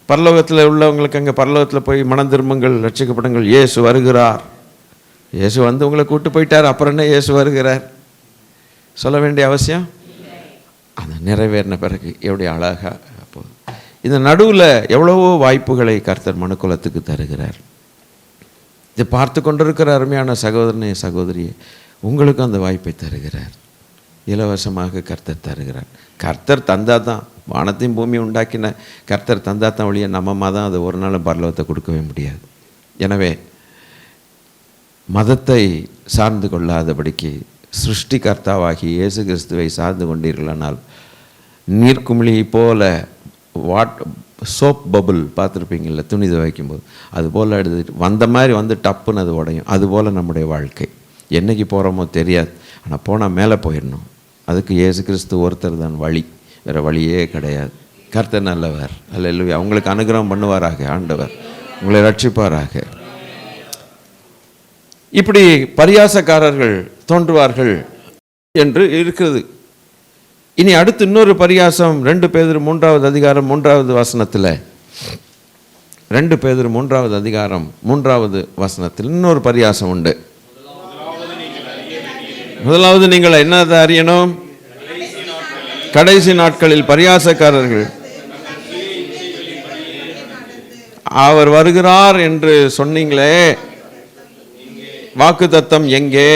பரலோகத்தில் உள்ளவங்களுக்கு அங்கே பரலோகத்தில் போய் மனம் திரும்புங்கள், ரட்சிக்கப்படுங்கள், இயேசு வருகிறார். இயேசு வந்து உங்களை கூட்டு போயிட்டார், அப்புறம் என்ன இயேசு வருகிறார் சொல்ல வேண்டிய அவசியம்? அது நிறைவேறின பிறகு எப்படி அழகாக போகுது. இந்த நடுவில் எவ்வளவோ வாய்ப்புகளை கர்த்தர் மனுக்குலத்துக்கு தருகிறார். இதை பார்த்து கொண்டிருக்கிற அருமையான சகோதரனே சகோதரியே, உங்களுக்கும் அந்த வாய்ப்பை தருகிறார். இலவசமாக கர்த்தர் தருகிறார். கர்த்தர் தந்தா தான், வானத்தையும் பூமி உண்டாக்கின கர்த்தர் தந்தா தான் ஒழிய நம்மமா தான் அது ஒரு நாளும் பரலோகத்தை கொடுக்கவே முடியாது. எனவே மதத்தை சார்ந்து கொள்ளாதபடிக்கு சிருஷ்டிகர்த்தாவாகி இயேசு கிறிஸ்துவை சார்ந்து கொண்டீர்களானால் நீர்க்குமிழி போல சோப் பபுள் பார்த்துருப்பீங்கள்ல, துணி துவைக்கும்போது அது போல் எடுத்துட்டு வந்த மாதிரி வந்து டப்புன்னு அது உடையும். அதுபோல் நம்முடைய வாழ்க்கை என்றைக்கு போகிறோமோ தெரியாது, ஆனால் போனால் மேலே போயிடணும். அதுக்கு இயேசு கிறிஸ்து ஒருத்தர் தான் வழி, வேறு வழியே கிடையாது. கர்த்தர் நல்லவர். அல்லேலூயா. அவங்களுக்கு அனுகிரகம் பண்ணுவாராக ஆண்டவர், உங்களை ரட்சிப்பாராக. இப்படி பரியாசக்காரர்கள் தோன்றுவார்கள் என்று இருக்கிறது. இனி அடுத்து இன்னொரு பரியாசம் 2 பேதுரு 3வது அதிகாரம் 3வது வசனத்தில், 2 பேதுரு 3வது அதிகாரம் 3வது வசனத்தில் இன்னொரு பரியாசம் உண்டு. முதலாவது நீங்கள் என்னதை அறியணும்? கடைசி நாட்களில் பரியாசக்காரர்கள் அவர் வருகிறார் என்று சொன்னீங்களே, வாக்குத்தத்தம் எங்கே?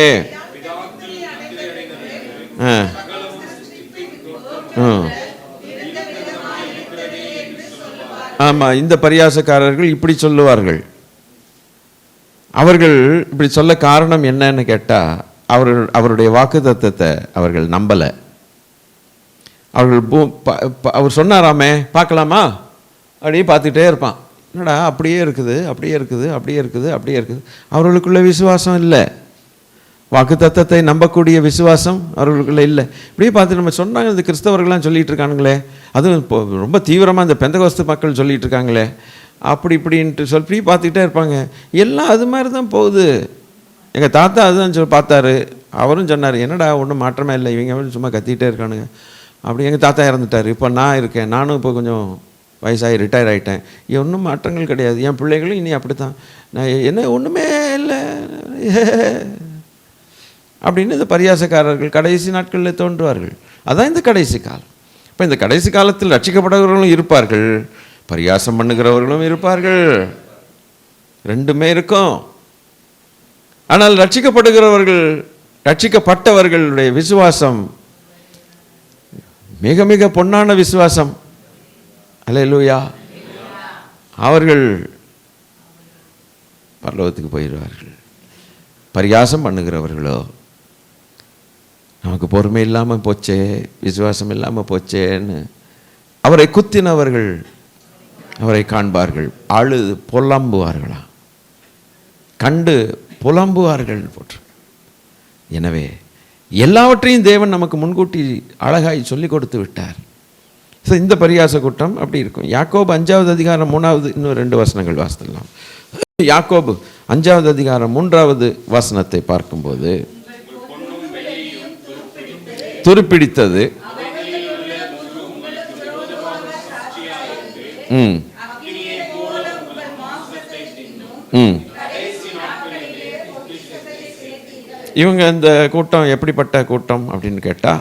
ஆமா, இந்த பரியாசக்காரர்கள் இப்படி சொல்லுவார்கள். அவர்கள் இப்படி சொல்ல காரணம் என்னன்னு கேட்டா, அவருடைய வாக்குத்தத்தத்தை அவர்கள் நம்பல. அவர்கள் அவர் சொன்னாராமே பார்க்கலாமா அப்படியே பார்த்துக்கிட்டே இருப்பான். என்னடா அப்படியே இருக்குது அப்படியே இருக்குது அப்படியே இருக்குது அப்படியே இருக்குது. அவர்களுக்குள்ள விசுவாசம் இல்லை, வாக்கு தத்தத்தை நம்பக்கூடிய விசுவாசம் அவர்களுக்குள்ள இல்லை. இப்படியே பார்த்து நம்ம சொன்னாங்க, இந்த கிறிஸ்தவர்கள்லாம் சொல்லிகிட்டு இருக்கானுங்களே, அதுவும் இப்போ ரொம்ப தீவிரமாக இந்த பெந்தகோஸ்து மக்கள் சொல்லிகிட்டு இருக்காங்களே அப்படி இப்படின்ட்டு சொல்லி பார்த்துக்கிட்டே இருப்பாங்க. எல்லாம் அது மாதிரி தான் போகுது. எங்கள் தாத்தா அதுதான் பார்த்தாரு, அவரும் சொன்னார், என்னடா ஒன்றும் மாற்றமே இல்லை, இவங்க சும்மா கத்திக்கிட்டே இருக்கானுங்க. அப்படி எங்கள் தாத்தா இறந்துட்டார், இப்போ நான் இருக்கேன், நானும் இப்போ கொஞ்சம் வயசாகி ரிட்டையர் ஆகிட்டேன், ஒன்றும் மாற்றங்கள் கிடையாது, என் பிள்ளைகளும் இனி அப்படி தான், நான் என்ன ஒன்றுமே இல்லை அப்படின்னு இந்த பரியாசக்காரர்கள் கடைசி நாட்களில் தோன்றுவார்கள். அதான் இந்த கடைசி காலம். இப்போ இந்த கடைசி காலத்தில் ரட்சிக்கப்படுகிறவர்களும் இருப்பார்கள், பரியாசம் பண்ணுகிறவர்களும் இருப்பார்கள், ரெண்டுமே இருக்கும். ஆனால் ரட்சிக்கப்படுகிறவர்கள், ரட்சிக்கப்பட்டவர்களுடைய விசுவாசம் மிக மிக பொன்னான விசுவாசம். அல்லேலூயா. அவர்கள் பரலோகத்துக்கு போயிடுவார்கள். பரியாசம் பண்ணுகிறவர்களோ, நமக்கு பொறுமை இல்லாமல் போச்சே, விசுவாசம் இல்லாமல் போச்சேன்னு அவரை குத்தினவர்கள் அவரை காண்பார்கள், அழுது புலம்புவார்களா, கண்டு புலம்புவார்கள் போன்று. எனவே எல்லாவற்றையும் தேவன் நமக்கு முன்கூட்டி அழகாய் சொல்லி கொடுத்து விட்டார். ஸோ இந்த பரியாச கூட்டம் அப்படி இருக்கும். யாக்கோபு 5வது அதிகாரம் 3வது இன்னும் 2 வசனங்கள் வாசிக்கலாம். யாக்கோபு 5வது அதிகாரம் 3வது வசனத்தை பார்க்கும்போது, துருப்பிடித்தது இவங்க இந்த கூட்டம் எப்படிப்பட்ட கூட்டம் அப்படின்னு கேட்டால்,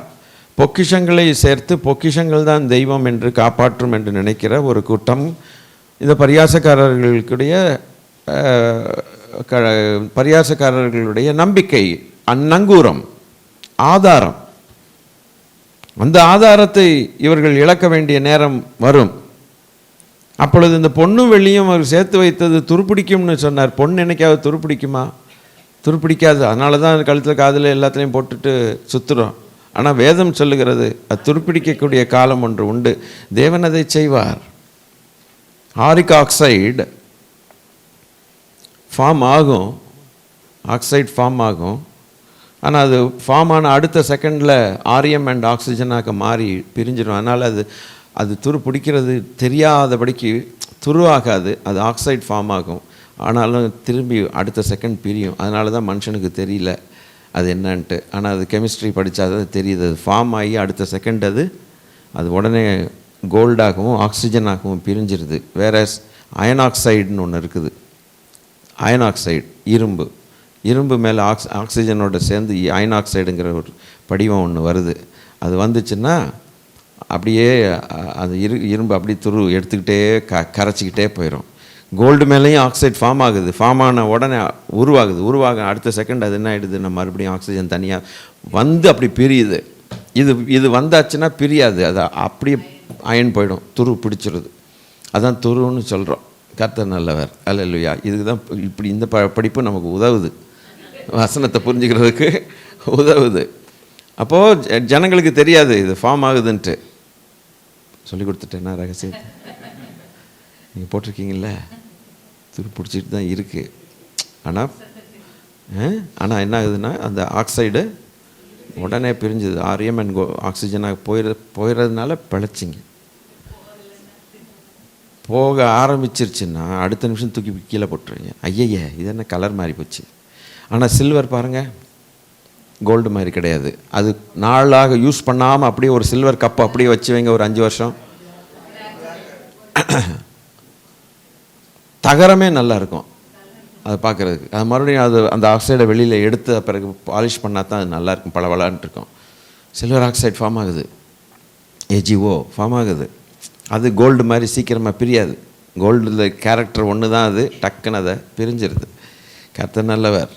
பொக்கிஷங்களை சேர்த்து பொக்கிஷங்கள் தான் தெய்வம் என்று காப்பாற்றும் என்று நினைக்கிற ஒரு கூட்டம். இந்த பரியாசக்காரர்களுடைய பரியாசக்காரர்களுடைய நம்பிக்கை நங்கூரம், ஆதாரம். அந்த ஆதாரத்தை இவர்கள் இழக்க வேண்டிய நேரம் வரும். அப்பொழுது இந்த பொண்ணும் வெள்ளியும் அவர் சேர்த்து வைத்தது துருப்பிடிக்கும்னு சொன்னார். பொண்ணு என்னைக்காவது துருப்பிடிக்குமா? துருப்பிடிக்காது. அதனால தான் கழுத்தில் காதில் எல்லாத்துலேயும் போட்டுட்டு சுற்றுறோம். ஆனால் வேதம் சொல்லுகிறது, அது துருப்பிடிக்கக்கூடிய காலம் ஒன்று உண்டு, தேவன் அதை செய்வார். ஆரிக் ஆக்சைடு ஃபார்ம் ஆகும், ஆக்சைடு ஃபார்ம் ஆகும். ஆனால் அது ஃபார்ம் ஆன அடுத்த செகண்டில் ஆரியம் அண்ட் ஆக்சிஜனாக மாறி பிரிஞ்சிடும். அதனால் அது துரு பிடிக்கிறது தெரியாதபடிக்கு துருவாகாது, அது ஆக்சைடு ஃபார்ம் ஆகும். ஆனாலும் திரும்பி அடுத்த செகண்ட் பிரியும். அதனால தான் மனுஷனுக்கு தெரியல அது என்னன்ட்டு. ஆனால் அது கெமிஸ்ட்ரி படித்தா தான் தெரியுது. அது ஃபார்ம் ஆகி அடுத்த செகண்ட் அது உடனே கோல்டாகவும் ஆக்சிஜனாகவும் பிரிஞ்சிருது. வேற அயன் ஆக்சைடுன்னு ஒன்று இருக்குது. அயன் ஆக்சைடு இரும்பு மேலே ஆக்சிஜனோட சேர்ந்து அயன் ஆக்சைடுங்கிற ஒரு படிவம் ஒன்று வருது. அது வந்துச்சுன்னா அப்படியே அது இரும்பு அப்படி எடுத்துக்கிட்டே கரைச்சிக்கிட்டே போயிடும். கோல்டு மேலேயும் ஆக்சைடு ஃபார்ம் ஆகுது. ஃபார்ம் ஆன உடனே உருவாக அடுத்த செகண்ட் அது என்ன ஆகிடுது, நம்ம மறுபடியும் ஆக்சிஜன் தனியாக வந்து அப்படி பிரியுது. இது வந்தாச்சுன்னா பிரியாது, அது அப்படியே அயன் போயிடும், துரு பிடிச்சிருது. அதான் துருன்னு சொல்கிறோம். கர்த்தர் நல்லவர், அல்லேலூயா. இதுக்கு தான் இப்படி இந்த படிப்பு நமக்கு உதவுது, வசனத்தை புரிஞ்சுக்கிறதுக்கு உதவுது. அப்போது ஜனங்களுக்கு தெரியாது இது ஃபார்ம் ஆகுதுன்ட்டு. சொல்லி கொடுத்துட்டேன்னா ரகசியத்தை நீங்கள் போட்டிருக்கீங்கள, துரு பிடிச்சிட்டு தான் இருக்குது. ஆனால் என்ன ஆகுதுன்னா அந்த ஆக்சைடு உடனே பிரிஞ்சுது, ஆரியம் அண்ட் ஆக்சிஜனாக போயிடுறதுனால பிழைச்சிங்க. போக ஆரம்பிச்சிருச்சுன்னா அடுத்த நிமிஷம் தூக்கி கீழே போட்டுருவீங்க. ஐயய்ய இது என்ன கலர் மாறி போச்சு. ஆனால் சில்வர் பாருங்கள், கோல்டு மாதிரி கிடையாது. அது நாளாக யூஸ் பண்ணாமல் அப்படியே ஒரு சில்வர் கப் அப்படியே வச்சு வைங்க, ஒரு 5 வருஷம் தகரமே நல்லா இருக்கும் அது பார்க்குறதுக்கு. அது மறுபடியும் அந்த ஆக்சைடை வெளியில் எடுத்து பிறகு பாலிஷ் பண்ணால் தான் அது நல்லாயிருக்கும், பளபளன்னு இருக்கும். சில்வர் ஆக்சைடு ஃபார்ம் ஆகுது, AgO ஃபார்ம் ஆகுது. அது கோல்டு மாதிரி சீக்கிரமாக பிரியாது. கோல்டில் கேரக்டர் ஒன்று தான், அது டக்குன்னு அதை பிரிஞ்சிருது. கர்த்தர் நல்லவர்.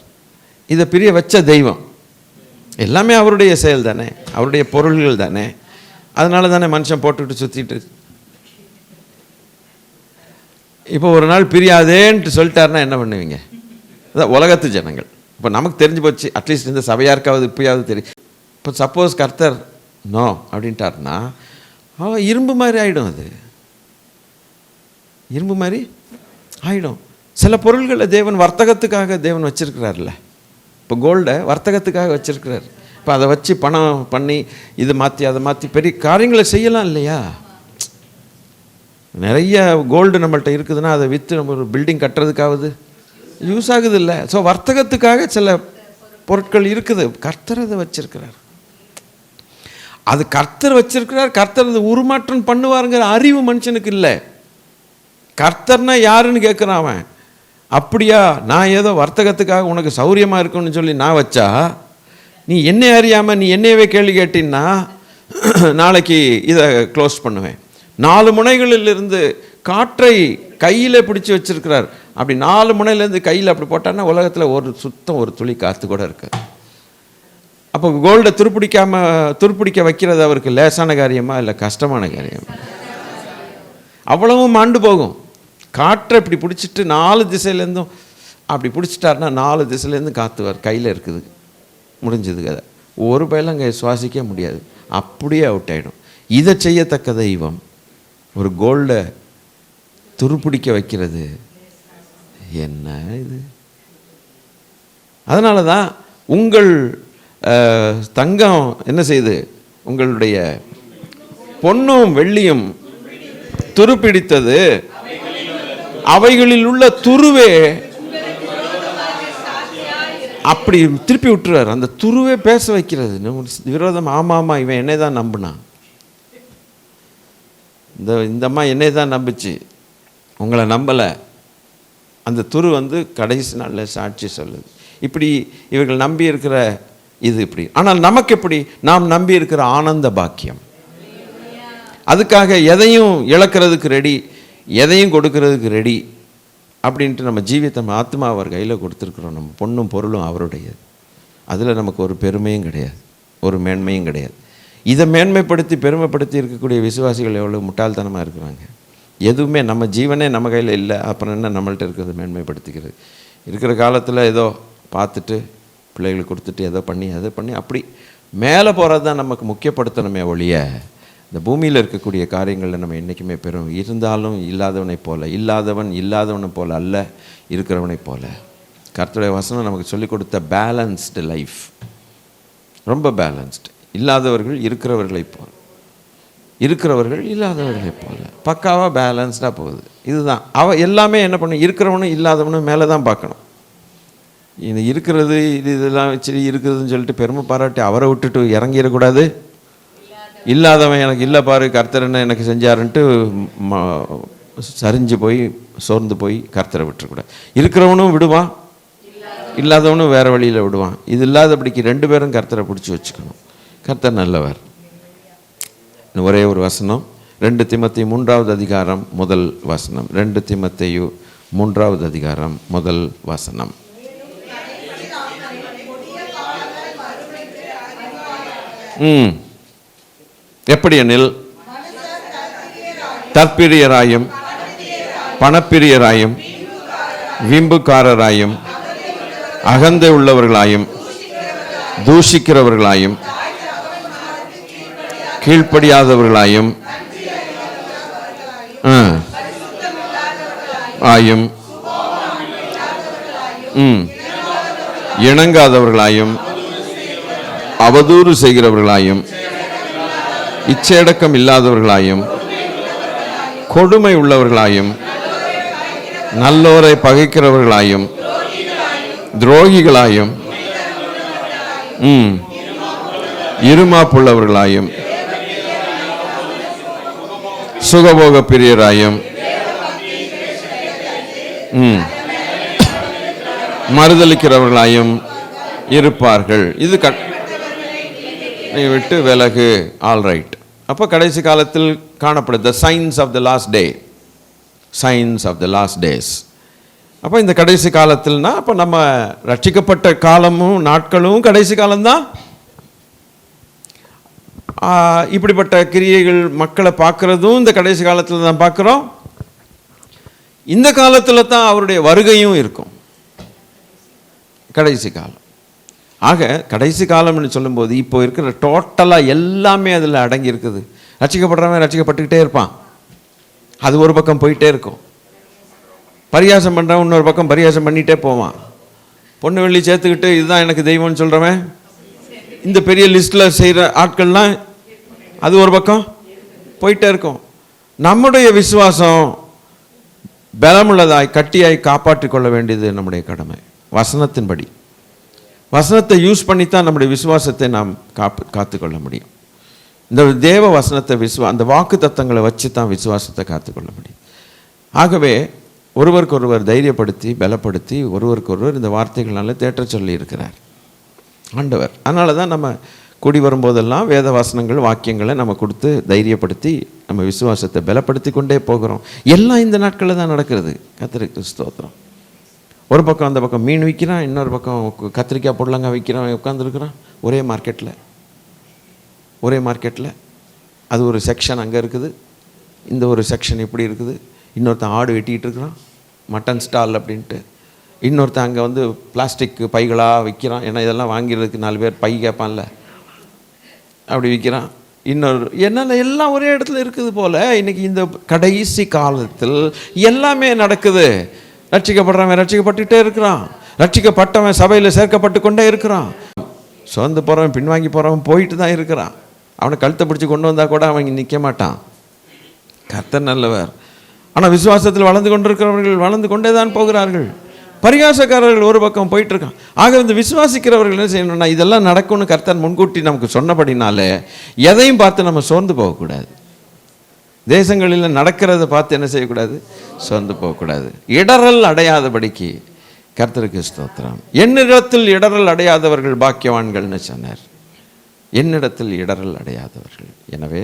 இதை பிரிய வச்ச தெய்வம். எல்லாமே அவருடைய செயல் தானே, அவருடைய பொருள்கள் தானே. அதனால தானே மனுஷன் போட்டுக்கிட்டு சுற்றிட்டு. இப்போ ஒரு நாள் பிரியாதேன்ட்டு சொல்லிட்டாருன்னா என்ன பண்ணுவீங்க? அதான் உலகத்து ஜனங்கள். இப்போ நமக்கு தெரிஞ்சு போச்சு, அட்லீஸ்ட் இந்த சபையாருக்காவது இப்பயாவது தெரியும். இப்போ சப்போஸ் கர்த்தர் நோ அப்படின்ட்டாருன்னா இரும்பு மாதிரி ஆகிடும். அது இரும்பு மாதிரி ஆகிடும். சில பொருள்களை தேவன் வர்த்தகத்துக்காக தேவன் வச்சுருக்கிறார்ல. இப்போ கோல்டை வர்த்தகத்துக்காக வச்சுருக்கிறார். இப்போ அதை வச்சு பணம் பண்ணி இது மாற்றி அதை மாற்றி பெரிய காரியங்களை செய்யலாம் இல்லையா? நிறைய கோல்டு நம்மள்கிட்ட இருக்குதுன்னா அதை விற்று நம்ம ஒரு பில்டிங் கட்டுறதுக்காவது யூஸ் ஆகுது இல்லை? ஸோ வர்த்தகத்துக்காக சில பொருட்கள் இருக்குது. கர்த்தர் அதை வச்சிருக்கிறார். அது கர்த்தர் வச்சிருக்கிறார். கர்த்தர் அதை உருமாற்றம் பண்ணுவாருங்கிற அறிவு மனுஷனுக்கு இல்லை. கர்த்தர்னா யாருன்னு கேட்குறான் அவன். அப்படியா, நான் ஏதோ வர்த்தகத்துக்காக உனக்கு சௌரியமாக இருக்குன்னு சொல்லி நான் வச்சா, நீ என்னை அறியாமல் நீ என்னையவே கேள்வி கேட்டின்னா நாளைக்கு இதை க்ளோஸ் பண்ணுவேன். 4 முனைகளிலிருந்து காற்றை கையில் பிடிச்சி வச்சிருக்கிறார். அப்படி 4 முனையிலேருந்து கையில் அப்படி போட்டான்னா உலகத்தில் ஒரு துளி காற்று கூட இருக்காது. அப்போ கோல்டை துருப்பிடிக்க வைக்கிறது அவருக்கு லேசான காரியமா இல்லை கஷ்டமான காரியமா? அவ்வளவும் மாண்டு போகும். காற்றை இப்படி பிடிச்சிட்டு 4 திசையிலேருந்தும் அப்படி பிடிச்சிட்டாருன்னா 4 திசையிலேருந்து காற்றுவார். கையில் இருக்குது, முடிஞ்சது கதை. ஒரு பயிலும் அங்கே சுவாசிக்க முடியாது, அப்படியே அவுட் ஆகிடும். இதை செய்யத்தக்க தெய்வம் ஒரு கோல்டை துருப்பிடிக்க வைக்கிறது என்ன இது? அதனால தான் உங்கள் தங்கம் என்ன செய்யுது? உங்களுடைய பொன்னும் வெள்ளியும் துருப்பிடித்தது, அவைகளில் உள்ள துருவே அப்படி திருப்பி விட்டுறாரு. அந்த துருவே பேச வைக்கிறது விரோதம். ஆமாம், இவன் என்னை தான் நம்பினான், இந்த அம்மா என்னை தான் நம்பிச்சு, உங்களை நம்பலை. அந்த துரு கடைசி நாளில் சாட்சி சொல்லுது. இப்படி இவர்கள் நம்பி இருக்கிற இது இப்படி. ஆனால் நமக்கு எப்படி? நாம் நம்பி இருக்கிற ஆனந்த பாக்கியம். அதுக்காக எதையும் இழக்கிறதுக்கு ரெடி, எதையும் கொடுக்கறதுக்கு ரெடி அப்படின்ட்டு நம்ம ஜீவியத்தை ஆத்மா அவர் கையில் கொடுத்துருக்குறோம். நம்ம பொண்ணும் பொருளும் அவருடையது. அதில் நமக்கு ஒரு பெருமையும் கிடையாது, ஒரு மேன்மையும் கிடையாது. இதை மேன்மைப்படுத்தி பெருமைப்படுத்தி இருக்கக்கூடிய விசுவாசிகள் எவ்வளோ முட்டாள்தனமாக இருக்கிறாங்க. எதுவுமே நம்ம ஜீவனே நம்ம கையில் இல்லை, அப்புறம் என்ன நம்மள்ட்ட இருக்கிறது மேன்மைப்படுத்திக்கிறது? இருக்கிற காலத்தில் ஏதோ பார்த்துட்டு பிள்ளைகளுக்கு கொடுத்துட்டு ஏதோ பண்ணி அதை பண்ணி அப்படி மேலே போகிறது தான் நமக்கு முக்கியப்படுத்தணுமே ஒழிய, இந்த பூமியில் இருக்கக்கூடிய காரியங்களில் நம்ம என்றைக்குமே பெறும். இருந்தாலும் இல்லாதவனை போல, இல்லாதவனை போல அல்ல, இருக்கிறவனை போல. கர்த்தருடைய வசனம் நமக்கு சொல்லிக் கொடுத்த பேலன்ஸ்டு லைஃப், ரொம்ப பேலன்ஸ்டு. இல்லாதவர்கள் இருக்கிறவர்களைப் போல, இருக்கிறவர்கள் இல்லாதவர்களைப் போல, பக்காவாக பேலன்ஸ்டாக போகுது. இதுதான் எல்லாமே என்ன பண்ணும்? இருக்கிறவனும் இல்லாதவனும் மேலே தான் பார்க்கணும். இது இருக்கிறது இதெல்லாம் வச்சு இருக்குதுன்னு சொல்லிட்டு பெருமை பாராட்டி அவரை விட்டுட்டு இறங்கிடக்கூடாது. இல்லாதவன் எனக்கு இல்லை பாரு கர்த்தர் என்ன எனக்கு செஞ்சாருன்ட்டு சரிஞ்சு போய் சோர்ந்து போய் கர்த்தரை விட்டுறக்கூடாது. இருக்கிறவனும் விடுவான், இல்லாதவனும் வேறு வழியில் விடுவான். இது இல்லாதபடிக்கு 2 பேரும் கர்த்தரை பிடிச்சி வச்சுக்கணும். கர்த்தர் நல்லவர். ஒரே ஒரு வசனம், 2 தீமோத்தேயு 3வது அதிகாரம் 1 வசனம். 2 தீமோத்தேயு 3வது அதிகாரம் 1 வசனம். எப்படி எனில் தற்பிரியராயும் பணப்பிரியராயும் வீம்புக்காரராயும் அகந்தை உள்ளவர்களாயும் தூஷிக்கிறவர்களாயும் கீழ்ப்படியாதவர்களாயும் ஆயும் இணங்காதவர்களாயும் அவதூறு செய்கிறவர்களாயும் இச்சையடக்கம் இல்லாதவர்களாயும் கொடுமை உள்ளவர்களாயும் நல்லோரை பகைக்கிறவர்களாயும் துரோகிகளாயும் இருமாப்புள்ளவர்களாயும் சுகபோக பிரியராயும் மறுதலிக்கிறவர்களாயும் இருப்பார்கள். இது விட்டு விலகு. All right. அப்போ கடைசி காலத்தில் காணப்படுது signs of the last day, signs of the last days. அப்போ இந்த கடைசி காலத்தில்னா அப்போ நம்ம ரட்சிக்கப்பட்ட காலமும் நாட்களும் கடைசி காலம்தான். இப்படிப்பட்ட கிரியைகள் மக்களை பார்க்குறதும் இந்த கடைசி காலத்தில் தான் பார்க்குறோம். இந்த காலத்தில் தான் அவருடைய வருகையும் இருக்கும், கடைசி காலம். ஆக கடைசி காலம்னு சொல்லும்போது இப்போ இருக்கிற டோட்டலாக எல்லாமே அதில் அடங்கி இருக்குது. ரட்சிக்கப்படுறவன் ரட்சிக்கப்பட்டுக்கிட்டே இருப்பான், அது ஒரு பக்கம் போயிட்டே இருக்கும். பரியாசம் பண்ணுறவன் இன்னொரு பக்கம் பரியாசம் பண்ணிகிட்டே போவான். பொண்ணு வெள்ளி சேர்த்துக்கிட்டு இதுதான் எனக்கு தெய்வம்னு சொல்கிறவன் இந்த பெரிய லிஸ்ட்டில் செய்கிற ஆட்கள்லாம் அது ஒரு பக்கம் போயிட்டே இருக்கும். நம்முடைய விசுவாசம் பலமுள்ளதாய் கட்டியாய் காப்பாற்றி கொள்ள வேண்டியது நம்முடைய கடமை. வசனத்தின்படி வசனத்தை யூஸ் பண்ணித்தான் நம்முடைய விசுவாசத்தை நாம் காத்துக்கொள்ள முடியும். இந்த தேவ வசனத்தை அந்த வாக்கு தத்தங்களை வச்சு தான் விசுவாசத்தை காத்துக்கொள்ள முடியும். ஆகவே ஒருவருக்கொருவர் தைரியப்படுத்தி பலப்படுத்தி ஒருவருக்கொருவர் இந்த வார்த்தைகளால் தேற்ற சொல்லி இருக்கிறார் ஆண்டவர். அதனால தான் நம்ம கூடி வரும்போதெல்லாம் வேத வசனங்கள் வாக்கியங்களை நம்ம கொடுத்து தைரியப்படுத்தி நம்ம விசுவாசத்தை பலப்படுத்தி கொண்டே போகிறோம். எல்லாம் இந்த நாட்களில் தான் நடக்கிறது. கர்த்தருக்கு ஸ்தோத்திரம். ஒரு பக்கம் அந்த பக்கம் மீன் விற்கிறான், இன்னொரு பக்கம் கத்திரிக்காய் பொடலங்காய் விற்கிறான், உட்காந்துருக்குறான் ஒரே மார்க்கெட்டில். அது ஒரு செக்ஷன் அங்கே இருக்குது, இந்த ஒரு செக்ஷன் இப்படி இருக்குது. இன்னொருத்தன் ஆடு வெட்டிகிட்டு இருக்கிறான், மட்டன் ஸ்டால் அப்படின்ட்டு. இன்னொருத்தன் அங்கே வந்து பிளாஸ்டிக் பைகளாக விற்கிறான், ஏன்னா இதெல்லாம் வாங்கிறதுக்கு 4 பேர் பை கேட்பான்ல, அப்படி விற்கிறான். இன்னொரு என்னால் எல்லாம் ஒரே இடத்துல இருக்குது போல். இன்றைக்கி இந்த கடைசி காலத்தில் எல்லாமே நடக்குது. ரட்சிக்கப்படுறவன் ரட்சிக்கப்பட்டுகிட்டே இருக்கிறான், ரட்சிக்கப்பட்டவன் சபையில் சேர்க்கப்பட்டு கொண்டே இருக்கிறான். சுதந்து போகிறவன் பின்வாங்கி போகிறவன் போயிட்டு தான் இருக்கிறான். அவனை கழுத்தை பிடிச்சி கொண்டு வந்தால் கூட அவன் நிற்க மாட்டான். கர்த்தர் நல்லவர். ஆனால் விசுவாசத்தில் வளர்ந்து கொண்டிருக்கிறவர்கள் வளர்ந்து கொண்டே தான் போகிறார்கள். பரிகாசக்காரர்கள் ஒரு பக்கம் போயிட்டுருக்கான். ஆக இந்த விசுவாசிக்கிறவர்கள் என்ன செய்யணும்னா, இதெல்லாம் நடக்கும்னு கர்த்தர் முன்கூட்டி நமக்கு சொன்னபடினாலே எதையும் பார்த்து நம்ம சோர்ந்து போகக்கூடாது. தேசங்களில் நடக்கிறத பார்த்து என்ன செய்யக்கூடாது, சோர்ந்து போகக்கூடாது. இடரல் அடையாதபடிக்கு கர்த்தருக்கு ஸ்தோத்திரம். என்னிடத்தில் இடரல் அடையாதவர்கள் பாக்கியவான்கள்னு சொன்னார். என்னிடத்தில் இடரல் அடையாதவர்கள். எனவே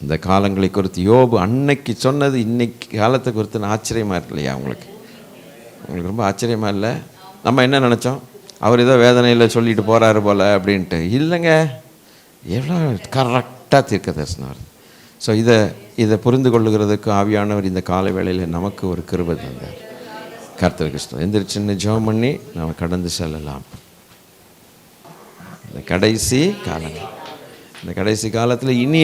இந்த காலங்களை குறித்து யோபு அன்னைக்கு சொன்னது இன்னைக்கு காலத்தை குறித்து ஆச்சரியமாக இருக்கு இல்லையா? உங்களுக்கு ரொம்ப ஆச்சரியமாக இல்லை? நம்ம என்ன நினச்சோம், அவர் ஏதோ வேதனையில் சொல்லிட்டு போகிறாரு போல் அப்படின்ட்டு. இல்லைங்க, எவ்வளோ கரெக்டாக தீர்க்க தரிசனம். ஸோ இதை புரிந்து கொள்ளுகிறதுக்கு ஆவியானவர் இந்த கால வேளையில் நமக்கு ஒரு கிருபை தந்தார். கர்த்தருக்கு ஸ்தோத்திரம். எந்திரிச்சின்னு ஜெபம் பண்ணி நம்ம கடந்து செல்லலாம். இந்த கடைசி காலத்தில் இனி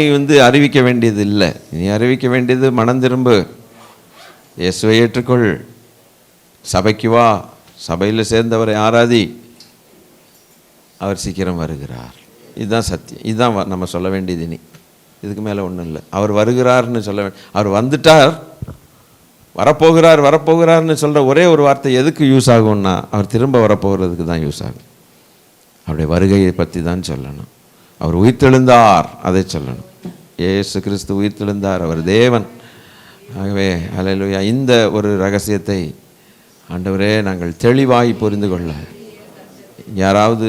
அறிவிக்க வேண்டியது இல்லை. இனி அறிவிக்க வேண்டியது மனம் திரும்பு, இயேசுவை ஏற்றுக்கொள், சபைக்கு வா, சபையில் சேர்ந்தவரை ஆராதி, அவர் சீக்கிரம் வருகிறார். இதுதான் சத்தியம். இதுதான் நம்ம சொல்ல வேண்டியது. இனி இதுக்கு மேலே ஒன்றும் இல்லை. அவர் வருகிறார்னு சொல்ல அவர் வந்துட்டார், வரப்போகிறார்னு சொல்கிற ஒரே ஒரு வார்த்தை எதுக்கு யூஸ் ஆகும்னா, அவர் திரும்ப வரப்போகிறதுக்கு தான் யூஸ் ஆகும். அவருடைய வருகையை பற்றி தான் சொல்லணும். அவர் உயிர்த்தெழுந்தார், அதை சொல்லணும். இயேசு கிறிஸ்து உயிர்த்தெழுந்தார், அவர் தேவன். ஆகவே அல்லேலூயா. இந்த ஒரு ரகசியத்தை ஆண்டவரே நாங்கள் தெளிவாய் புரிந்து கொள்ள, யாராவது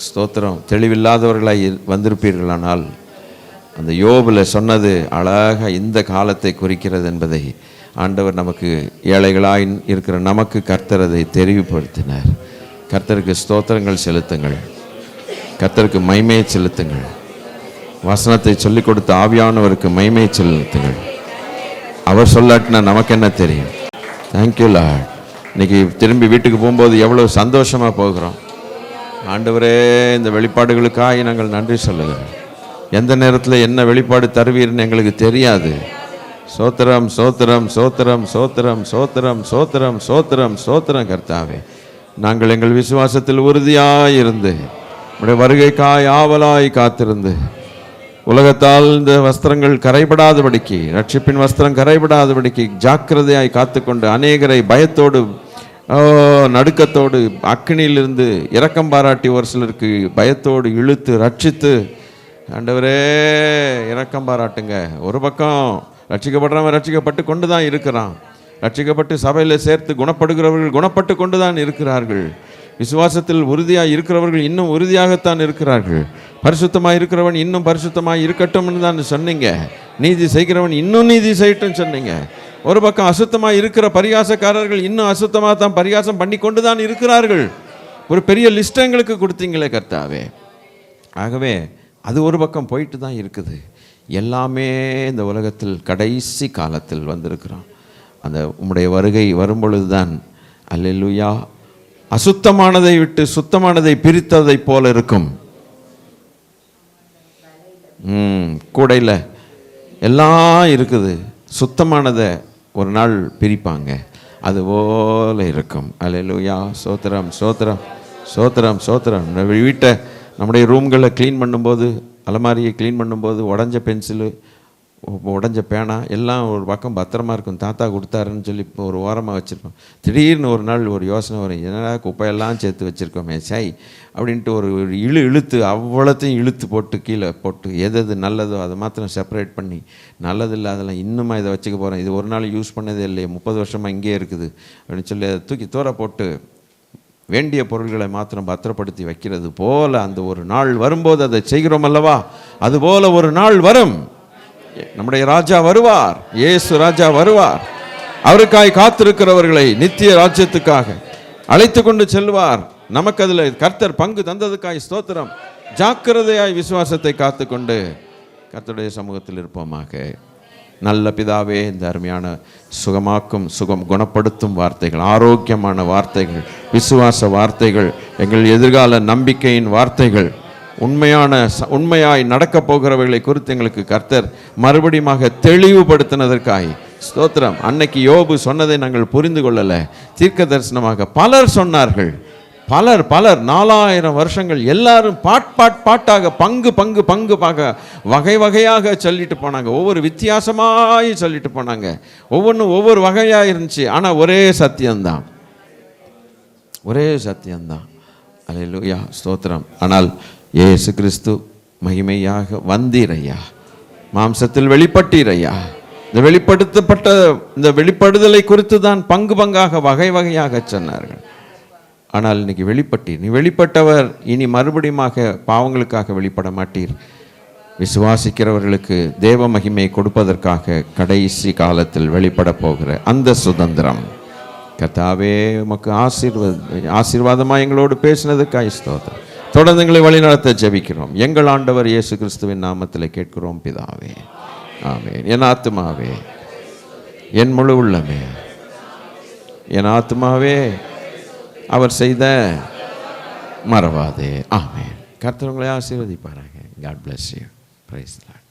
ஸ்தோத்திரம் தெளிவில்லாதவர்களாய் வந்திருப்பீர்களானால், அந்த யோபில் சொன்னது அழகாக இந்த காலத்தை குறிக்கிறது என்பதை ஆண்டவர் நமக்கு, ஏழைகளாய் இருக்கிற நமக்கு கர்த்தர் அதை தெரிவுபடுத்தினார். கர்த்தருக்கு ஸ்தோத்திரங்கள் செலுத்துங்கள், கர்த்தருக்கு மகிமையை செலுத்துங்கள். வசனத்தை சொல்லிக் கொடுத்த ஆவியானவருக்கு மகிமையை செலுத்துங்கள். அவர் சொல்லாட்டினா நமக்கு என்ன தெரியும்? Thank you Lord. இன்னைக்கு திரும்பி வீட்டுக்கு போகும்போது எவ்வளோ சந்தோஷமாக போகிறோம். ஆண்டவரே, இந்த வெளிப்பாடுகளுக்காக நாங்கள் நன்றி சொல்லுகிறோம். எந்த நேரத்தில் என்ன வெளிப்பாடு தருவீர்னு எங்களுக்கு தெரியாது. சோத்திரம் சோத்திரம் சோத்திரம் சோத்திரம் சோத்திரம் சோத்திரம் சோத்திரம் சோத்திரம். கர்த்தாவே, நாங்கள் எங்கள் விசுவாசத்தில் உறுதியாயிருந்து உடைய வருகைக்காய் ஆவலாய் காத்திருந்து, உலகத்தால் இந்த வஸ்திரங்கள் கரைபடாதபடிக்கு, ரட்சிப்பின் வஸ்திரம் கரைபடாதபடிக்கு ஜாக்கிரதையாய் காத்துக்கொண்டு, அநேகரை பயத்தோடு நடுக்கத்தோடு அக்கினியிலிருந்து இரக்கம் பாராட்டி ஒரு சிலருக்கு பயத்தோடு இழுத்து ரட்சித்து, ஆண்டவரே இரக்கம் பாராட்டுங்க. ஒரு பக்கம் ரட்சிக்கப்படுறவன் ரட்சிக்கப்பட்டு கொண்டு தான் இருக்கிறான், ரட்சிக்கப்பட்டு சபையில் சேர்த்து குணப்படுகிறவர்கள் குணப்பட்டு கொண்டு தான் இருக்கிறார்கள். விசுவாசத்தில் உறுதியாக இருக்கிறவர்கள் இன்னும் உறுதியாகத்தான் இருக்கிறார்கள். பரிசுத்தமாக இருக்கிறவன் இன்னும் பரிசுத்தமாக இருக்கட்டும்னு தான் சொன்னீங்க. நீதி செய்கிறவன் இன்னும் நீதி செய்யட்டும் சொன்னீங்க. ஒரு பக்கம் அசுத்தமாக இருக்கிற பரியாசக்காரர்கள் இன்னும் அசுத்தமாக தான் பரியாசம் பண்ணி கொண்டு தான் இருக்கிறார்கள். ஒரு பெரிய லிஸ்ட் எங்களுக்கு கொடுத்தீங்களே கர்த்தாவே. ஆகவே அது ஒரு பக்கம் போயிட்டு தான் இருக்குது. எல்லாமே இந்த உலகத்தில் கடைசி காலத்தில் வந்திருக்கிறோம். அந்த உம்முடைய வருகை வரும்பொழுது தான் அல்லேலூயா அசுத்தமானதை விட்டு சுத்தமானதை பிரித்ததை போல இருக்கும். கூடையில் எல்லாம் இருக்குது, சுத்தமானதை ஒரு நாள் பிரிப்பாங்க. அதுபோல் இருக்கும். அல்லேலூயா, சோத்திரம் சோத்திரம் சோத்திரம் சோத்திரம். வீட்டை நம்முடைய ரூம்களை க்ளீன் பண்ணும்போது, அலமாரியை க்ளீன் பண்ணும்போது உடஞ்ச பென்சிலு, உடஞ்ச பேனா எல்லாம் ஒரு பக்கம் பத்திரமா இருக்கும். தாத்தா கொடுத்தாருன்னு சொல்லி இப்போ ஒரு ஓரமாக வச்சுருப்போம். திடீர்னு ஒரு நாள் ஒரு யோசனை வரும், என்னடா குப்பையெல்லாம் சேர்த்து வச்சுருக்கோமே சை அப்படின்ட்டு ஒரு இழுத்து அவ்வளோத்தையும் இழுத்து போட்டு கீழே போட்டு எது நல்லதோ அதை மாத்திரம் செப்பரேட் பண்ணி, நல்லது இல்லை அதெல்லாம் இன்னுமா இதை வச்சுக்க போகிறேன், இது ஒரு நாள் யூஸ் பண்ணதே இல்லையே, 30 வருஷமாக இங்கே இருக்குது அப்படின்னு சொல்லி அதை தூக்கி தூர போட்டு வேண்டிய பொருள்களை மாத்திரம் பத்திரப்படுத்தி வைக்கிறது போல அந்த ஒரு நாள் வரும்போது அதை செய்கிறோம் அல்லவா? அதுபோல ஒரு நாள் வரும். நம்முடைய ராஜா வருவார், இயேசு ராஜா வருவார். அவருக்காய் காத்திருக்கிறவர்களை நித்திய ராஜ்யத்துக்காக அழைத்து கொண்டு செல்வார். நமக்கு அதில் கர்த்தர் பங்கு தந்ததுக்காய் ஸ்தோத்திரம். ஜாக்கிரதையாய் விசுவாசத்தை காத்துக்கொண்டு கர்த்தருடைய சமூகத்தில் இருப்போமாக. நல்ல பிதாவே, இந்த அருமையான சுகமாக்கும் குணப்படுத்தும் வார்த்தைகள், ஆரோக்கியமான வார்த்தைகள், விசுவாச வார்த்தைகள், எங்கள் எதிர்கால நம்பிக்கையின் வார்த்தைகள், உண்மையாய் நடக்கப் போகிறவர்களை குறித்து எங்களுக்கு கர்த்தர் மறுபடியும் தெளிவுபடுத்தினதற்காய் ஸ்தோத்திரம். அன்னைக்கு யோபு சொன்னதை நாங்கள் புரிந்து கொள்ளலை, தீர்க்க தரிசனமாக பலர் சொன்னார்கள். பலர் 4000 வருஷங்கள் எல்லாரும் பாட்டாக பங்கு வகை வகையாக சொல்லிட்டு போனாங்க. ஒவ்வொரு வித்தியாசமாய் சொல்லிட்டு போனாங்க. ஒவ்வொன்றும் ஒவ்வொரு வகையாக இருந்துச்சு. ஆனால் ஒரே சத்தியம்தான். அல்லேலூயா, ஸ்தோத்திரம். ஆனால் இயேசு கிறிஸ்து மகிமையாக வந்தீரையா, மாம்சத்தில் வெளிப்பட்டீரையா. இந்த வெளிப்படுத்தப்பட்ட இந்த வெளிப்படுதலை குறித்து தான் பங்காக வகை வகையாக சொன்னார்கள். ஆனால் இன்னைக்கு நீ வெளிப்பட்டவர், இனி மறுபடியும் பாவங்களுக்காக வெளிப்பட மாட்டீர். விசுவாசிக்கிறவர்களுக்கு தேவ மகிமை கொடுப்பதற்காக கடைசி காலத்தில் வெளிப்பட போகிற அந்த சுதந்திரம் கர்த்தாவே உமக்கு ஆசீர்வாதமாக எங்களோடு பேசினதுக்காய் ஸ்தோத்திரம். தொடர்ந்து எங்களை வழிநடத்த ஜெபிக்கிறோம். எங்கள் ஆண்டவர் இயேசு கிறிஸ்துவின் நாமத்தில் கேட்கிறோம் பிதாவே, ஆமென். என் ஆத்துமாவே, என் முழு உள்ளமே, என் ஆத்துமாவே அவர் செய்த மறவாதே. ஆமென். கர்த்தர் உங்களை ஆசீர்வதிப்பாராக. God bless you. Praise the Lord.